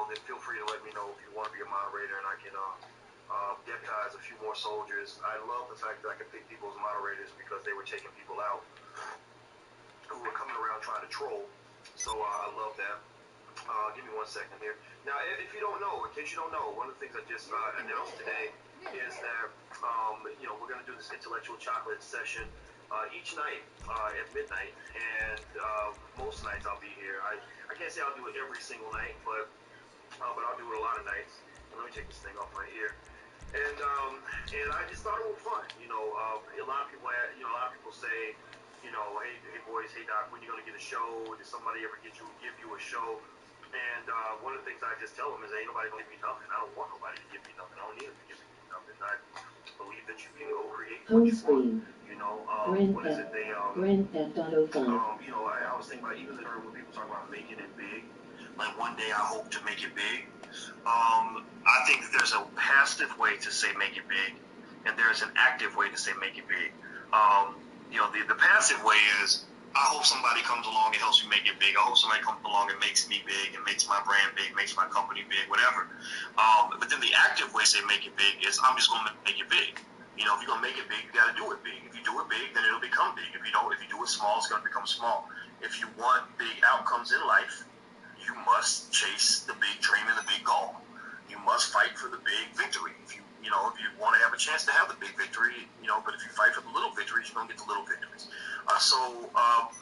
then feel free to let me know if you want to be a moderator, and I can deputize a few more soldiers. I love the fact that I can pick people as moderators because they were taking people out who were coming around trying to troll. So I love that. Give me 1 second here. Now, if you don't know, in case you don't know, one of the things I just announced today is that we're going to do this intellectual chocolate session each night at midnight, and most nights I'll be here. I can't say I'll do it every single night, but I'll do it a lot of nights. Let me take this thing off my ear. And I just thought it was fun. A lot of people say, hey boys, hey Doc, when you gonna get a show? Did somebody ever give you a show? And one of the things I just tell them is, ain't nobody gonna give me nothing. I don't want nobody to give me nothing. I don't need them to give me nothing. I believe that you can go create what you want. What is it? I was thinking about even when people talk about making it big. Like one day I hope to make it big. I think that there's a passive way to say make it big, and there's an active way to say make it big. The passive way is I hope somebody comes along and helps me make it big. I hope somebody comes along and makes me big and makes my brand big, makes my company big, whatever. But then the active way to say make it big is I'm just going to make it big. If you're going to make it big, you got to do it big. If you do it big, then it'll become big. If you do it small, it's going to become small. If you want big outcomes in life, you must chase the big dream and the big goal. You must fight for the big victory. If you want to have a chance to have the big victory, but if you fight for the little victories, you're going to get the little victories. So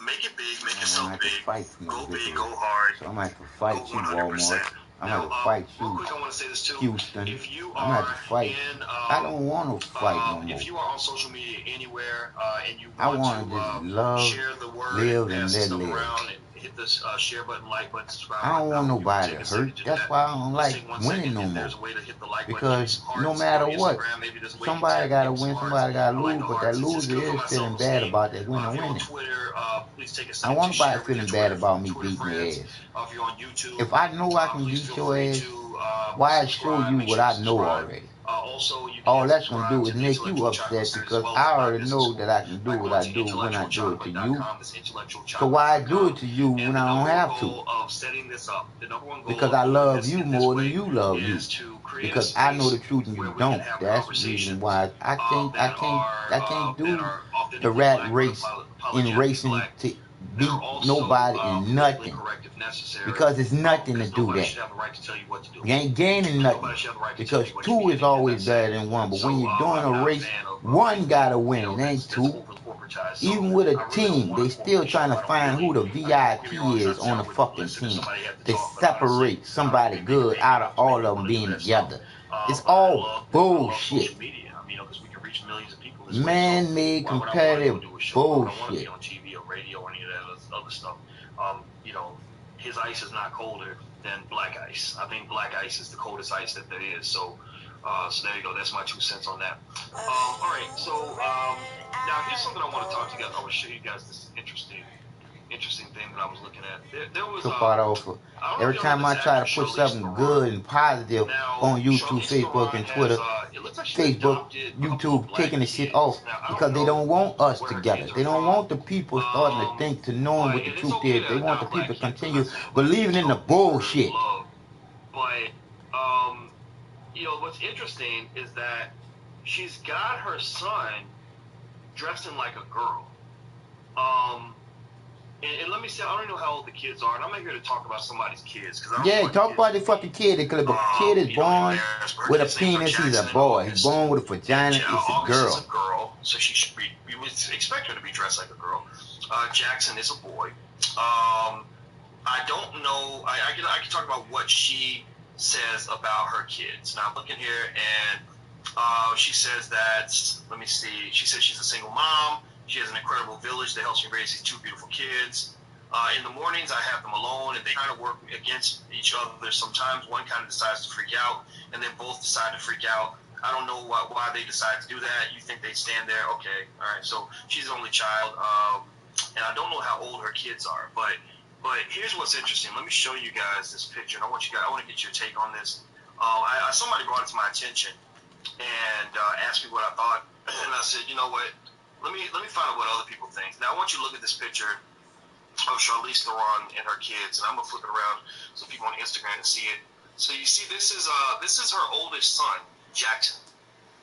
make it big, make yourself big, go big, go hard. So I'm going to have to fight you, Walmart. I'm going to fight you, real quick, I want to say this too. Houston. If you I'm going to have to fight. I don't want to fight no more. If you are on social media anywhere and you want want to just love, share the word, live, and pass let live. Around and hit the share button, like button, subscribe. I don't want nobody to hurt. That's why I don't like winning no more. Because no matter what, somebody got to win, somebody got to lose, but that loser is feeling bad about that winner winning. I want nobody feeling bad about me beating their ass. If I know I can beat your ass, why show you what I know already? All that's going to do is make you upset because I already know that I can do what I do when I do it to you. So why do it to you when I don't have to? Because I love you more than you love you. Because I know the truth and you don't. That's the reason why I can't do the rat race in racing to beat nobody in nothing. Because it's nothing to do that. You ain't gaining nothing. Because two is always better than one. But when you're doing a race, one gotta win. It ain't two. Even with a team, they still trying to find who the VIP is on the fucking team. They separate somebody good out of all of them being together. It's all bullshit. Man-made competitive bullshit. His ice is not colder than black ice. I think black ice is the coldest ice that there is. So there you go. That's my 2 cents on that. All right. So now here's something I want to talk to you guys. I want to show you guys this interesting thing that I was looking at. There was every time I try to put something good and positive on YouTube, Facebook, and Twitter, Facebook, YouTube taking the shit off because they don't want us together. They don't want the people starting to think, to knowing what the truth is. They want the people to continue believing in the bullshit. But you know, what's interesting is that she's got her son dressing like a girl. And let me say, I don't know how old the kids are, and I'm not here to talk about somebody's kids. Talk about the fucking kid. Because if a kid is born with a penis, he's a boy. He's born with a vagina, it's a girl. Is a girl, so she should be, we would expect her to be dressed like a girl. Jackson is a boy. I don't know, I can talk about what she says about her kids. Now, I'm looking here, and she says that, let me see, she says she's a single mom. She has an incredible village that helps me raise these two beautiful kids. In the mornings, I have them alone, and they kind of work against each other. Sometimes one kind of decides to freak out, and then both decide to freak out. I don't know why they decide to do that. You think they stand there? Okay, all right. So she's an only child, and I don't know how old her kids are. But here's what's interesting. Let me show you guys this picture, and I want to get your take on this. Somebody brought it to my attention and asked me what I thought, and I said, you know what? Let me find out what other people think. Now I want you to look at this picture of Charlize Theron and her kids, and I'm gonna flip it around so people on Instagram can see it. So you see, this is her oldest son, Jackson,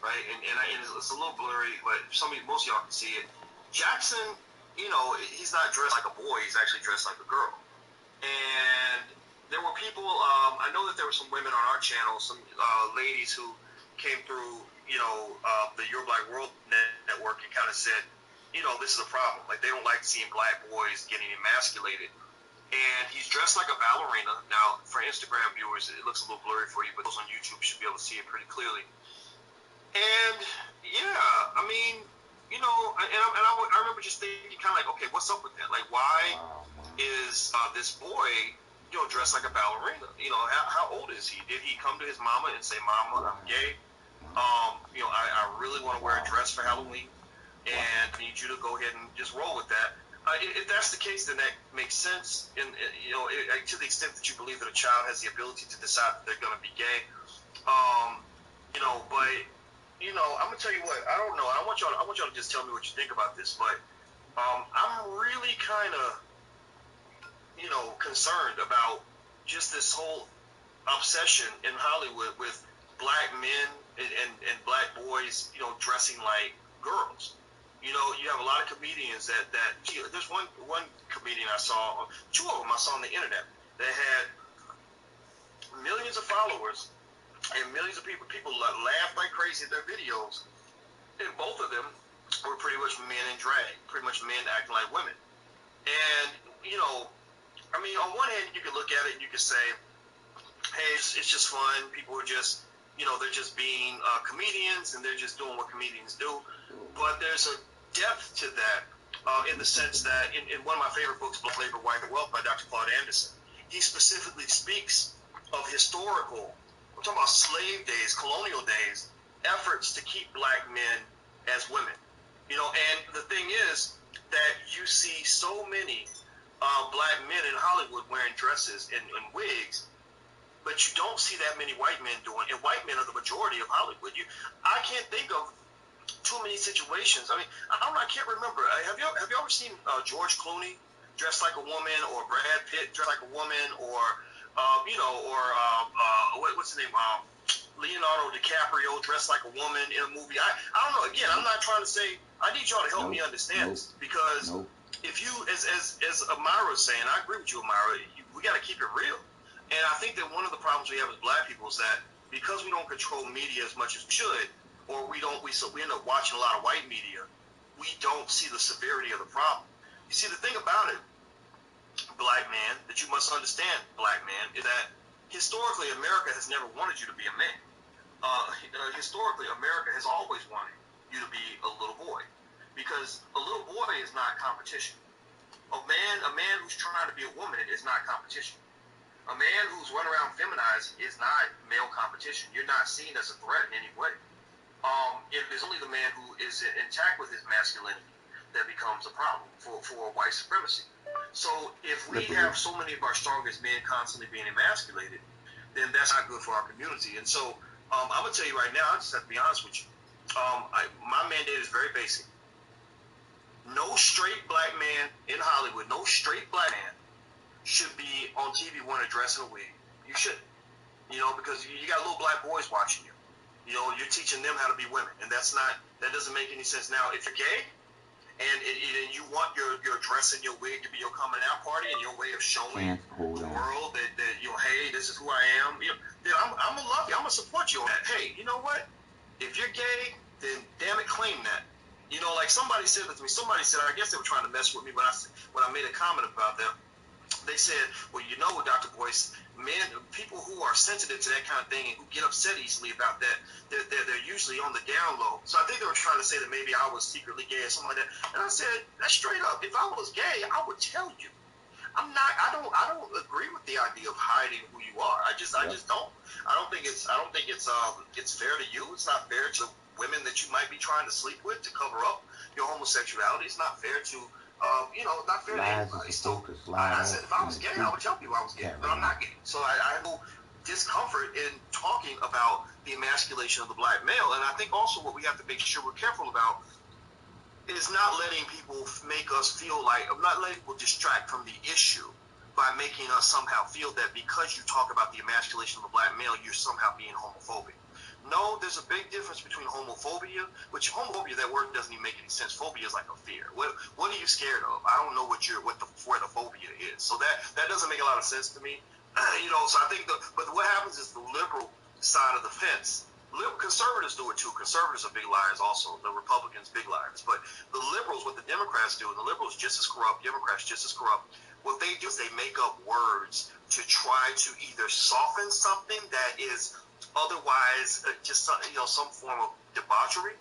right? And it's a little blurry, but most of y'all can see it. Jackson, you know, he's not dressed like a boy; he's actually dressed like a girl. And there were people. I know that there were some women on our channel, some ladies who came through, you know, the Your Black World network, and kind of said, you know, this is a problem. Like, they don't like seeing black boys getting emasculated. And he's dressed like a ballerina. Now, for Instagram viewers, it looks a little blurry for you, but those on YouTube should be able to see it pretty clearly. And, yeah, I mean, you know, I remember just thinking kind of like, okay, what's up with that? Like, why is this boy, you know, dressed like a ballerina? You know, how old is he? Did he come to his mama and say, Mama, I'm gay? You know, I really want to wear a dress for Halloween, and I need you to go ahead and just roll with that. If that's the case, then that makes sense. And you know, to the extent that you believe that a child has the ability to decide that they're going to be gay, you know. But you know, I'm gonna tell you what. I don't know. I want y'all to just tell me what you think about this. But I'm really kind of, you know, concerned about just this whole obsession in Hollywood with black men and black boys, you know, dressing like girls. You know, you have a lot of comedians that there's one comedian I saw, two of them I saw on the internet that had millions of followers and millions of people laughed like crazy at their videos, and both of them were pretty much men in drag, pretty much men acting like women. And, you know, I mean, on one hand, you could look at it and you could say, hey, it's just fun. People are just, you know, they're just being comedians, and they're just doing what comedians do. But there's a depth to that in the sense that in one of my favorite books, Black Labor, White Wealth by Dr. Claude Anderson, he specifically speaks of historical, we're talking about slave days, colonial days, efforts to keep black men as women. You know, and the thing is that you see so many black men in Hollywood wearing dresses and wigs, but you don't see that many white men doing, and white men are the majority of Hollywood. I can't think of too many situations. I mean, I can't remember. Have you ever seen George Clooney dressed like a woman, or Brad Pitt dressed like a woman, or you know, or what's his name? Leonardo DiCaprio dressed like a woman in a movie. I don't know. Again, I'm not trying to say. I need y'all to help me understand this, because if you, as Amira is saying, I agree with you, Amira. We got to keep it real. And I think that one of the problems we have as black people is that because we don't control media as much as we should, or we end up watching a lot of white media, we don't see the severity of the problem. You see, the thing about it, black man, that you must understand, black man, is that historically America has never wanted you to be a man. Historically, America has always wanted you to be a little boy, because a little boy is not competition. A man who's trying to be a woman is not competition. A man who's running around feminized is not male competition. You're not seen as a threat in any way. It is only the man who is intact with his masculinity that becomes a problem for white supremacy. So if we have so many of our strongest men constantly being emasculated, then that's not good for our community. And so I'm gonna tell you right now. I just have to be honest with you. My mandate is very basic. No straight black man in Hollywood, no straight black man should be on TV wearing a dress and a wig. You shouldn't, because you got little black boys watching you. You're teaching them how to be women, and that doesn't make any sense. Now, if you're gay and you want your dress and your wig to be your coming out party and your way of showing the world that hey, this is who I am, then I'm gonna love you. I'm gonna support you on that. Hey, you know what? If you're gay, then damn it, claim that. Like somebody said that to me. Somebody said, I guess they were trying to mess with me when I made a comment about them. They said, well, Dr. Boyce, people who are sensitive to that kind of thing and who get upset easily about that, they're usually on the down low. So I think they were trying to say that maybe I was secretly gay or something like that. And I said, that's straight up. If I was gay, I would tell you. I don't agree with the idea of hiding who you are. I just don't. I don't think it's fair to you. It's not fair to women that you might be trying to sleep with to cover up your homosexuality. It's not fair to not fair to anybody. So I said, if I was gay, I would tell people I was gay, but I'm not gay. So I have no discomfort in talking about the emasculation of the black male. And I think also what we have to make sure we're careful about is not letting people make us feel like, not letting people distract from the issue by making us somehow feel that because you talk about the emasculation of the black male, you're somehow being homophobic. No, there's a big difference between homophobia, which homophobia, that word doesn't even make any sense. Phobia is like a fear. What are you scared of? I don't know where the phobia is. So that doesn't make a lot of sense to me. So I think but what happens is the liberal side of the fence. Conservatives do it too. Conservatives are big liars also. The Republicans, big liars. But the liberals, what the Democrats do, and the liberals just as corrupt, Democrats just as corrupt, what they do is they make up words to try to either soften something that is otherwise just some form of debauchery,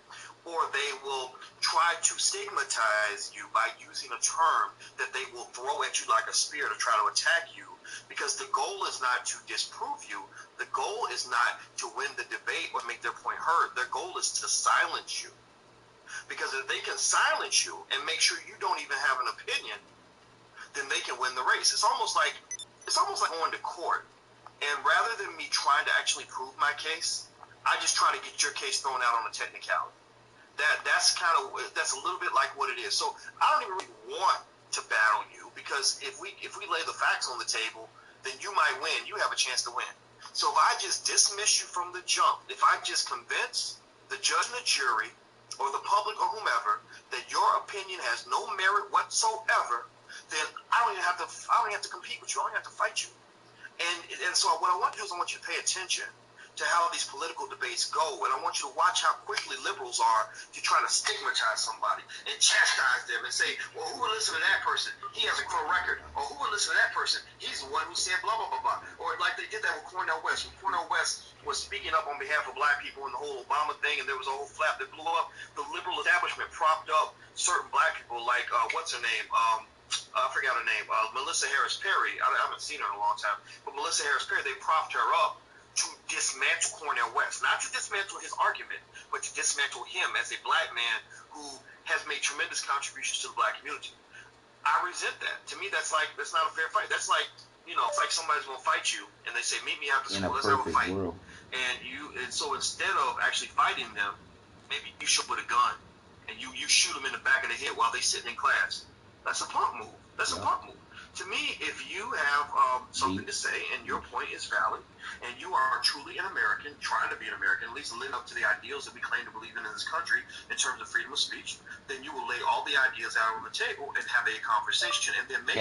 or they will try to stigmatize you by using a term that they will throw at you like a spear to try to attack you, because the goal is not to disprove you. The goal is not to win the debate or make their point heard. Their goal is to silence you, because if they can silence you and make sure you don't even have an opinion, then they can win the race. It's almost like going to court. And rather than me trying to actually prove my case, I just try to get your case thrown out on a technicality. That's a little bit like what it is. So I don't even really want to battle you, because if we lay the facts on the table, then you might win. You have a chance to win. So if I just dismiss you from the jump, if I just convince the judge and the jury or the public or whomever that your opinion has no merit whatsoever, then I don't even have to compete with you. I don't have to fight you. And so what I want to do is I want you to pay attention to how these political debates go, and I want you to watch how quickly liberals are to try to stigmatize somebody and chastise them and say, well, who would listen to that person? He has a criminal record. Or who would listen to that person? He's the one who said blah, blah, blah, blah. Or like they did that with Cornel West. When Cornel West was speaking up on behalf of black people in the whole Obama thing, and there was a whole flap that blew up, the liberal establishment propped up certain black people like, what's her name? I forgot her name. Melissa Harris Perry. I haven't seen her in a long time. But Melissa Harris Perry, they propped her up to dismantle Cornel West. Not to dismantle his argument, but to dismantle him as a black man who has made tremendous contributions to the black community. I resent that. To me, that's not a fair fight. That's like, it's like somebody's going to fight you, and they say, meet me after school, let's have a fight. And so instead of actually fighting them, maybe you shoot with a gun, and you shoot them in the back of the head while they're sitting in class. That's a punk move. That's a punk move. To me, if you have something to say and your point is valid, and you are truly an American, trying to be an American, at least live up to the ideals that we claim to believe in this country in terms of freedom of speech, then you will lay all the ideas out on the table and have a conversation, and then maybe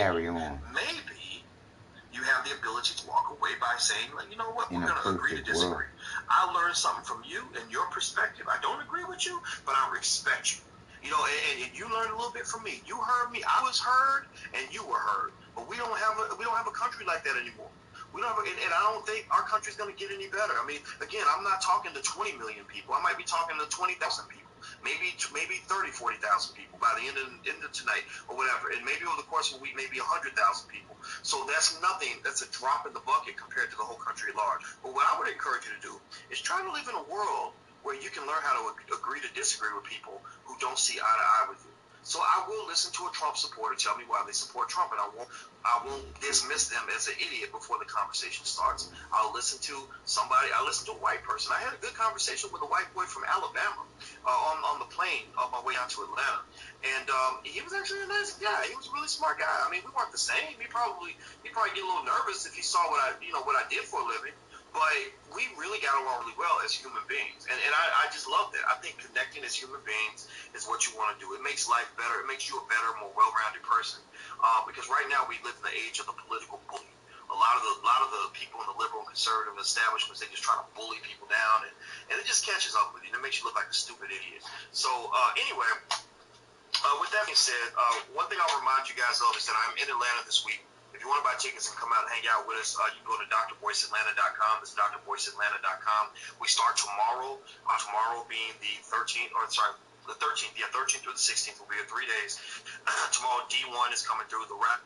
you have the ability to walk away by saying, like, you know what, we're going to agree to disagree. I learned something from you and your perspective. I don't agree with you, but I respect you. And you learned a little bit from me. You heard me. I was heard, and you were heard. But we don't have a country like that anymore. We don't have, and I don't think our country's going to get any better. I mean, again, I'm not talking to 20 million people. I might be talking to 20,000 people, maybe 30, 40,000 people by the end of tonight or whatever. And maybe over the course of a week, maybe 100,000 people. So that's nothing. That's a drop in the bucket compared to the whole country at large. But what I would encourage you to do is try to live in a world where you can learn how to agree to disagree with people who don't see eye to eye with you. So I will listen to a Trump supporter tell me why they support Trump, and I won't dismiss them as an idiot before the conversation starts. I'll listen to somebody. I listen to a white person. I had a good conversation with a white boy from Alabama on the plane on my way out to Atlanta, and he was actually a nice guy. He was a really smart guy. I mean, we weren't the same. He'd probably get a little nervous if he saw what I did for a living. But we really got along really well as human beings. And I just love that. I think connecting as human beings is what you want to do. It makes life better. It makes you a better, more well-rounded person. Because right now we live in the age of the political bully. A lot of the people in the liberal and conservative establishments, they just try to bully people down, and it just catches up with you. And it makes you look like a stupid idiot. So anyway, with that being said, one thing I'll remind you guys of is that I'm in Atlanta this week. If you want to buy tickets and come out and hang out with us, you can go to drboyceatlanta.com. It's drboyceatlanta.com. We start tomorrow. Tomorrow being the 13th, the 13th. Yeah, 13th through the 16th will be 3 days. Tomorrow, D1 is coming through. The rap.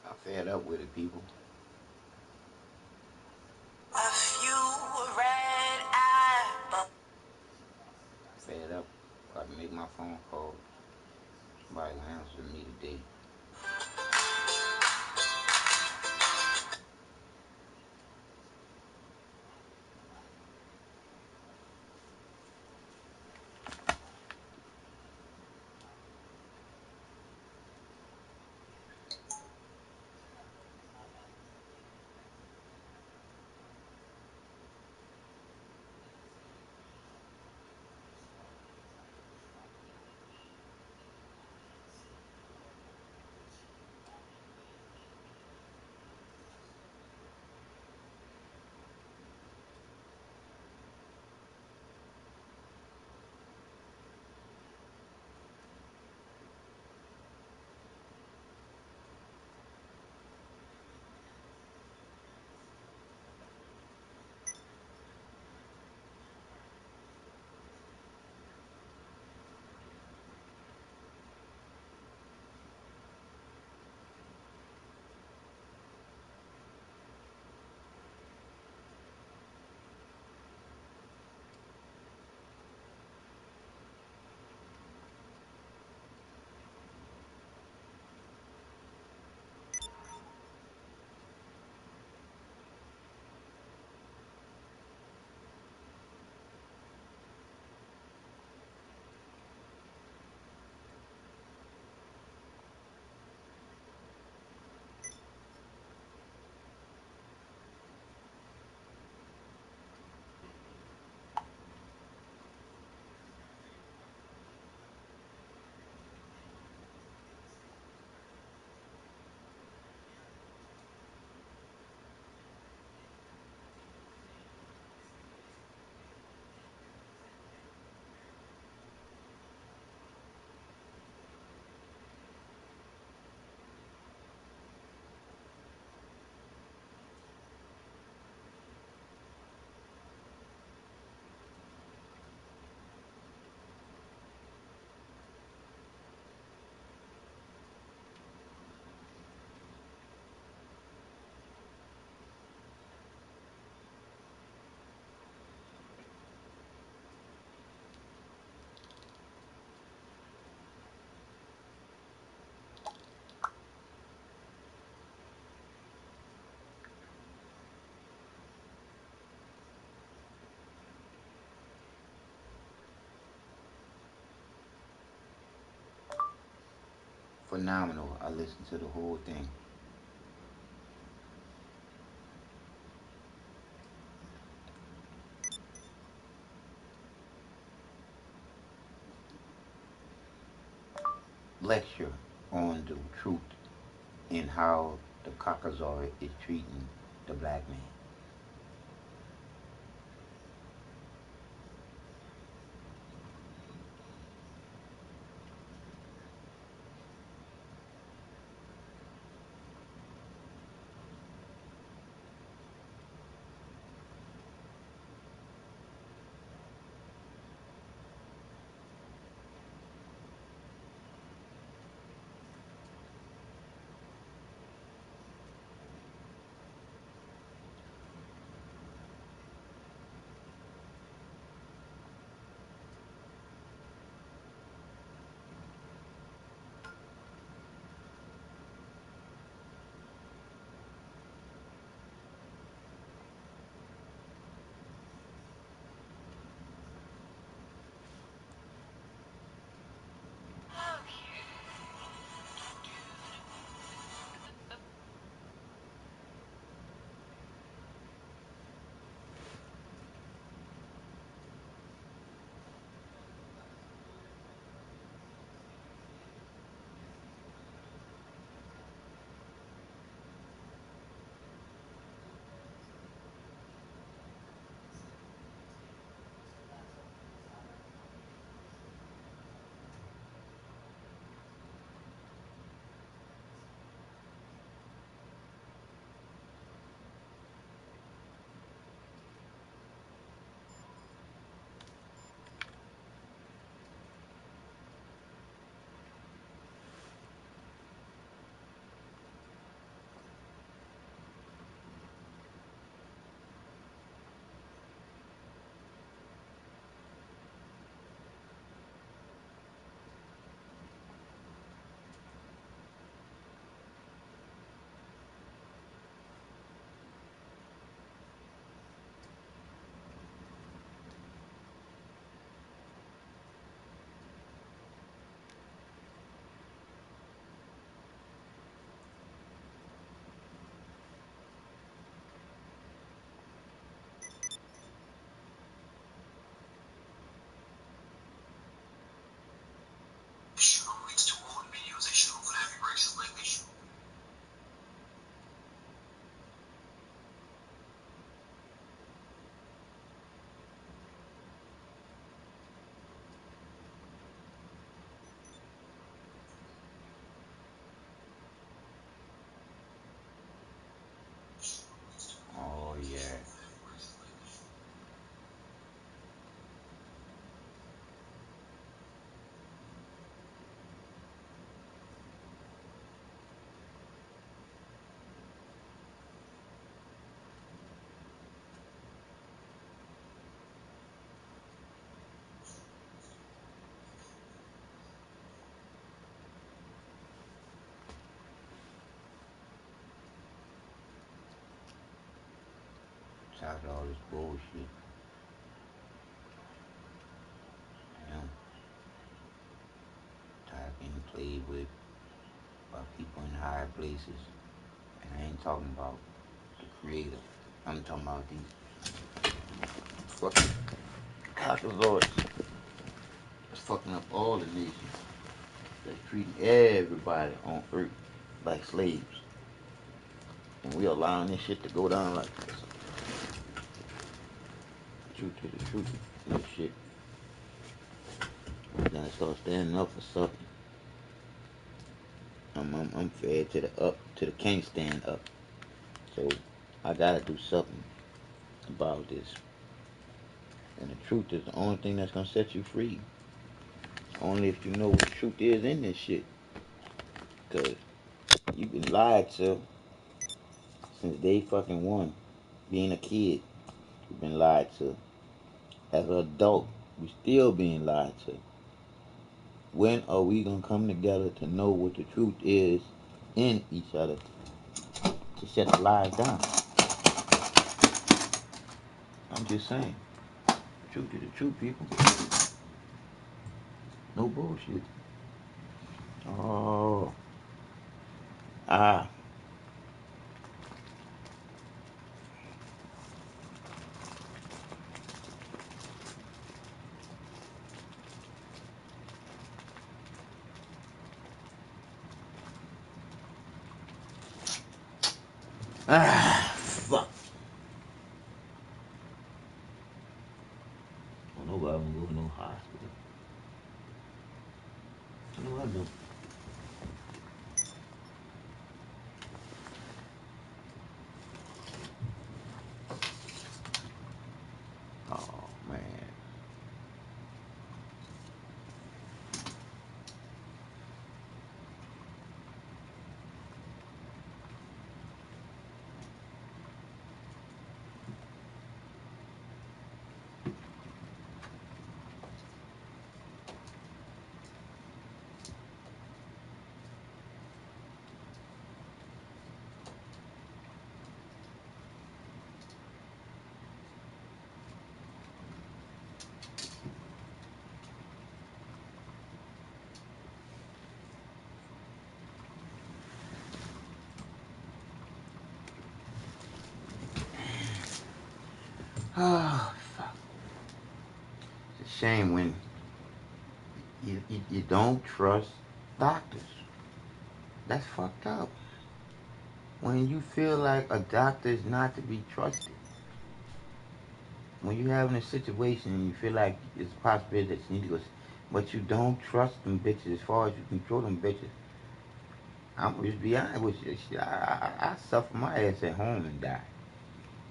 I'm fed up with it, people. A few red apples. Fed up. Got to make my phone call. Somebody will answer me today. Phenomenal. I listened to the whole thing. Lecture on the truth in how the Caucasoid is treating the black man. Tired of all this bullshit. I'm tired of being played with by people in higher places. And I ain't talking about the creator. I'm talking about these fucking Catholic lords. It's fucking up all the nations. They're treating everybody on earth like slaves. And we allowing this shit to go down like this. The truth is the truth. This shit. We gotta start standing up for something. I'm fed to the can't stand up. So I gotta do something about this. And the truth is the only thing that's gonna set you free. Only if you know what the truth is in this shit. Cause you've been lied to since day fucking one. Being a kid, you've been lied to. As an adult, we still being lied to. When are we gonna come together to know what the truth is in each other to shut the lies down? I'm just saying. The truth is the truth, people. No bullshit. Oh. Ah. Ah. Fuck. Well, nobody gonna go to no hospital. You know what I do? Oh, man. Oh, fuck. It's a shame when you don't trust doctors. That's fucked up. When you feel like a doctor is not to be trusted. When you're having a situation and you feel like it's a possibility that you need to go, but you don't trust them bitches as far as you control them bitches. I'm gonna just be honest with you. I suffer my ass at home and die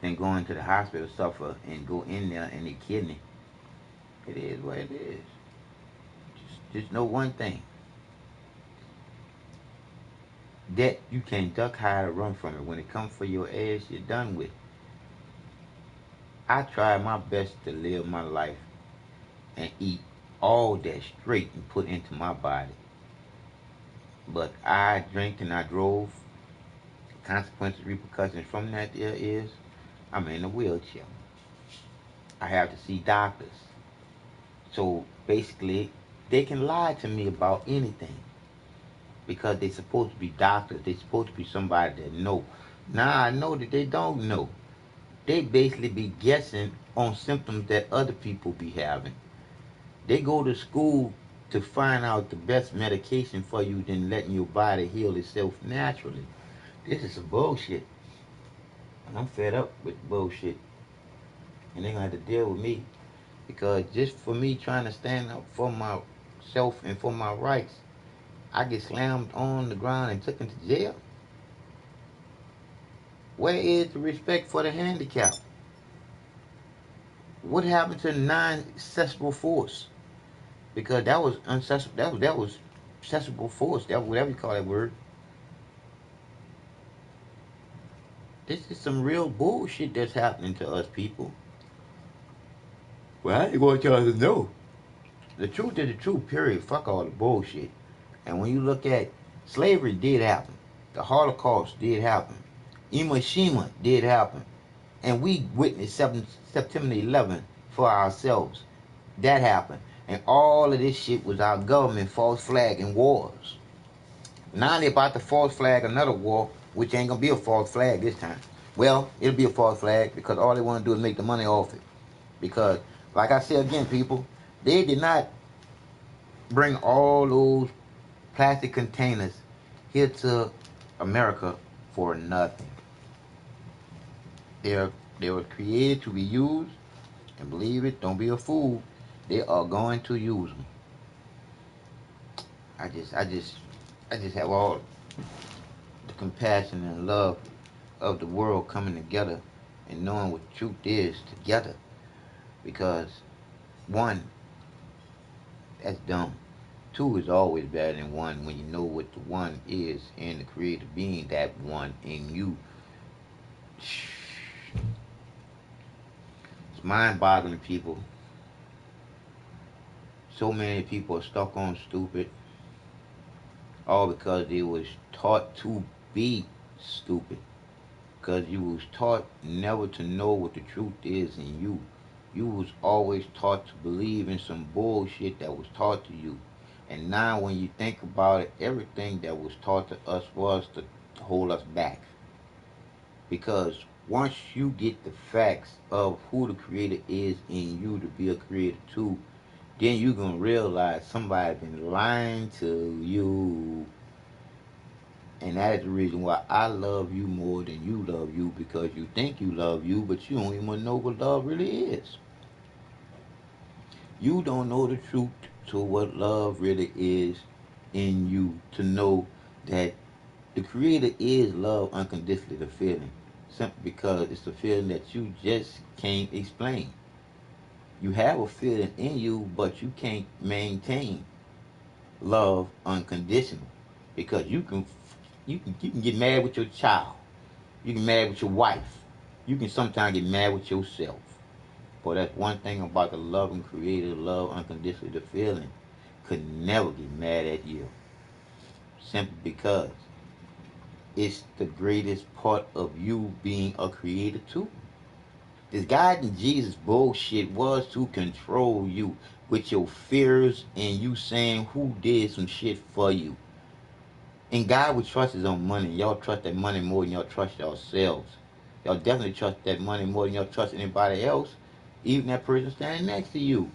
than going to the hospital, suffer, and go in there and they kill me. It is what it is. Just know one thing. That you can't duck, hide, or run from it. When it comes for your ass, you're done with. I try my best to live my life and eat all that straight and put into my body. But I drank and I drove. Consequences, repercussions from that there is I'm in a wheelchair. I have to see doctors. So basically, they can lie to me about anything because they're supposed to be doctors. They're supposed to be somebody that know. Now I know that they don't know. They basically be guessing on symptoms that other people be having. They go to school to find out the best medication for you than letting your body heal itself naturally. This is some bullshit. And I'm fed up with bullshit. And they're going to have to deal with me. Because just for me trying to stand up for myself and for my rights, I get slammed on the ground and taken to jail. Where is the respect for the handicapped? What happened to non-accessible force? Because that was unaccessible. That was accessible force. That whatever you call that word. This is some real bullshit that's happening to us people. Well, I ain't want y'all to know. The truth is the truth, period. Fuck all the bullshit. And when you look at slavery did happen. The Holocaust did happen. Hiroshima did happen. And we witnessed September 11th for ourselves. That happened. And all of this shit was our government false flag and wars. Now they're about to false flag another war, which ain't gonna be a false flag this time. Well, it'll be a false flag because all they want to do is make the money off it. Because, like I said again, people, they did not bring all those plastic containers here to America for nothing. They were created to be used, and believe it, don't be a fool. They are going to use them. I just have all the compassion and love of the world coming together and knowing what truth is together. Because one, that's dumb. Two is always better than one when you know what the one is in the creator being, that one in you. It's mind-boggling, people. So many people are stuck on stupid, all because they was taught to be stupid. Because you was taught never to know what the truth is in you. You was always taught to believe in some bullshit that was taught to you. And now when you think about it, everything that was taught to us was to hold us back. Because once you get the facts of who the creator is in you to be a creator too, then you're going to realize somebody been lying to you. And that is the reason why I love you more than you love you, because you think you love you, but you don't even know what love really is. You don't know the truth to what love really is in you, to know that the creator is love unconditionally, the feeling. Simply because it's a feeling that you just can't explain. You have a feeling in you, but you can't maintain love unconditional, because you can get mad with your child, you can get mad with your wife, you can sometimes get mad with yourself. But that's one thing about the loving creator, love unconditionally, the feeling could never get mad at you, simply because it's the greatest part of you being a creator too. This God and Jesus bullshit was to control you with your fears and you saying who did some shit for you. And God would trust his own money. Y'all trust that money more than y'all trust yourselves. Y'all definitely trust that money more than y'all trust anybody else, even that person standing next to you.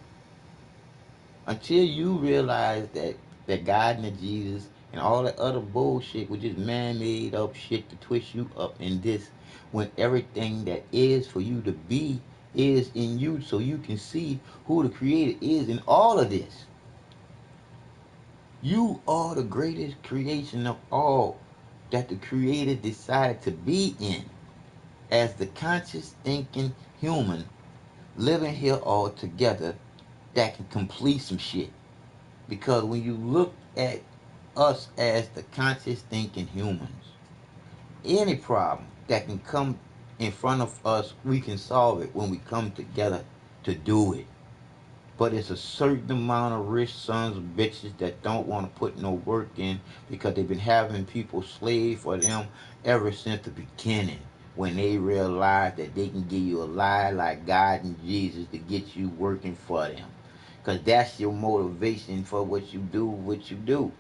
Until you realize that God and Jesus and all that other bullshit, which is man-made up shit to twist you up in this, when everything that is for you to be is in you, so you can see who the creator is in all of this. You are the greatest creation of all that the creator decided to be in as the conscious thinking human living here all together that can complete some shit. Because when you look at us as the conscious thinking humans, any problem that can come in front of us, we can solve it when we come together to do it. But it's a certain amount of rich sons of bitches that don't want to put no work in, because they've been having people slave for them ever since the beginning, when they realize that they can give you a lie like God and Jesus to get you working for them. Because that's your motivation for what you do.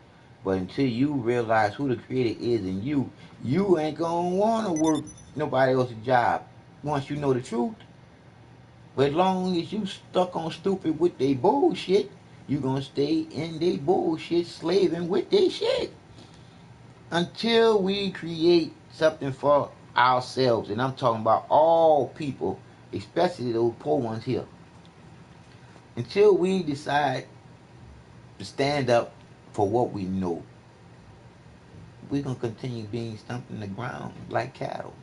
But until you realize who the creator is in you, you ain't going to want to work nobody else's job once you know the truth. But as long as you stuck on stupid with they bullshit, you gonna stay in they bullshit, slaving with they shit. Until we create something for ourselves, and I'm talking about all people, especially those poor ones here. Until we decide to stand up for what we know, we're gonna continue being stumped in the ground like cattle.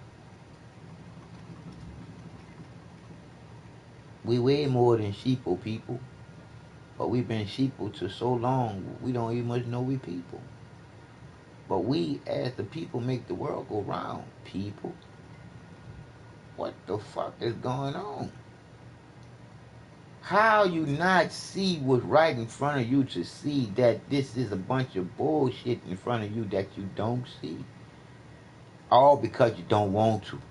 We way more than sheeple, people. But we've been sheeple to so long, we don't even much know we people. But we, as the people, make the world go round, people. What the fuck is going on? How you not see what's right in front of you to see that this is a bunch of bullshit in front of you that you don't see? All because you don't want to.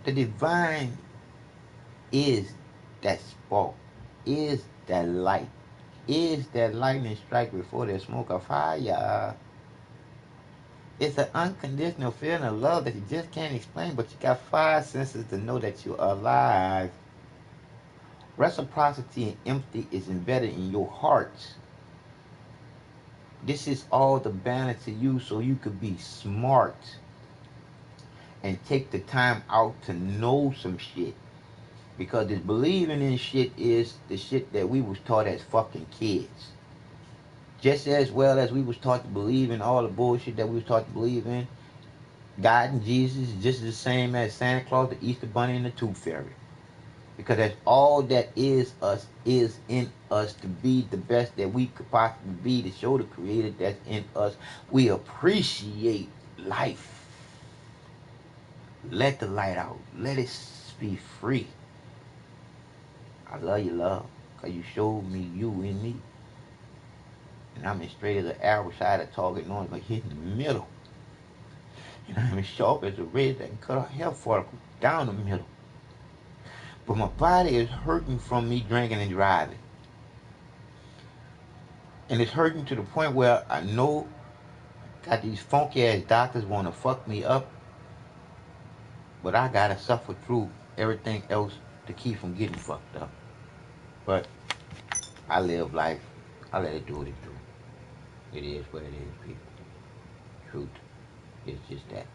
The divine is that spark, is that light, is that lightning strike before the smoke of fire. It's an unconditional feeling of love that you just can't explain, but you got five senses to know that you're alive. Reciprocity and empathy is embedded in your heart. This is all the balance to you so you could be smart and take the time out to know some shit. Because this believing in shit is the shit that we was taught as fucking kids. Just as well as we was taught to believe in all the bullshit that we was taught to believe in, God and Jesus is just the same as Santa Claus, the Easter Bunny, and the Tooth Fairy. Because that's all that is us, is in us to be the best that we could possibly be, to show the Creator that's in us. We appreciate life. Let the light out. Let it be free. I love you, love, because you showed me you in me. And I'm as straight as an arrow side of target, knowing I'm hit in the middle. And I'm as sharp as a razor that can cut a hair follicle down the middle. But my body is hurting from me drinking and driving. And it's hurting to the point where I know got these funky ass doctors want to fuck me up. But I gotta suffer through everything else to keep from getting fucked up. But I live life. I let it do what it do. It is what it is, people. Truth is just that.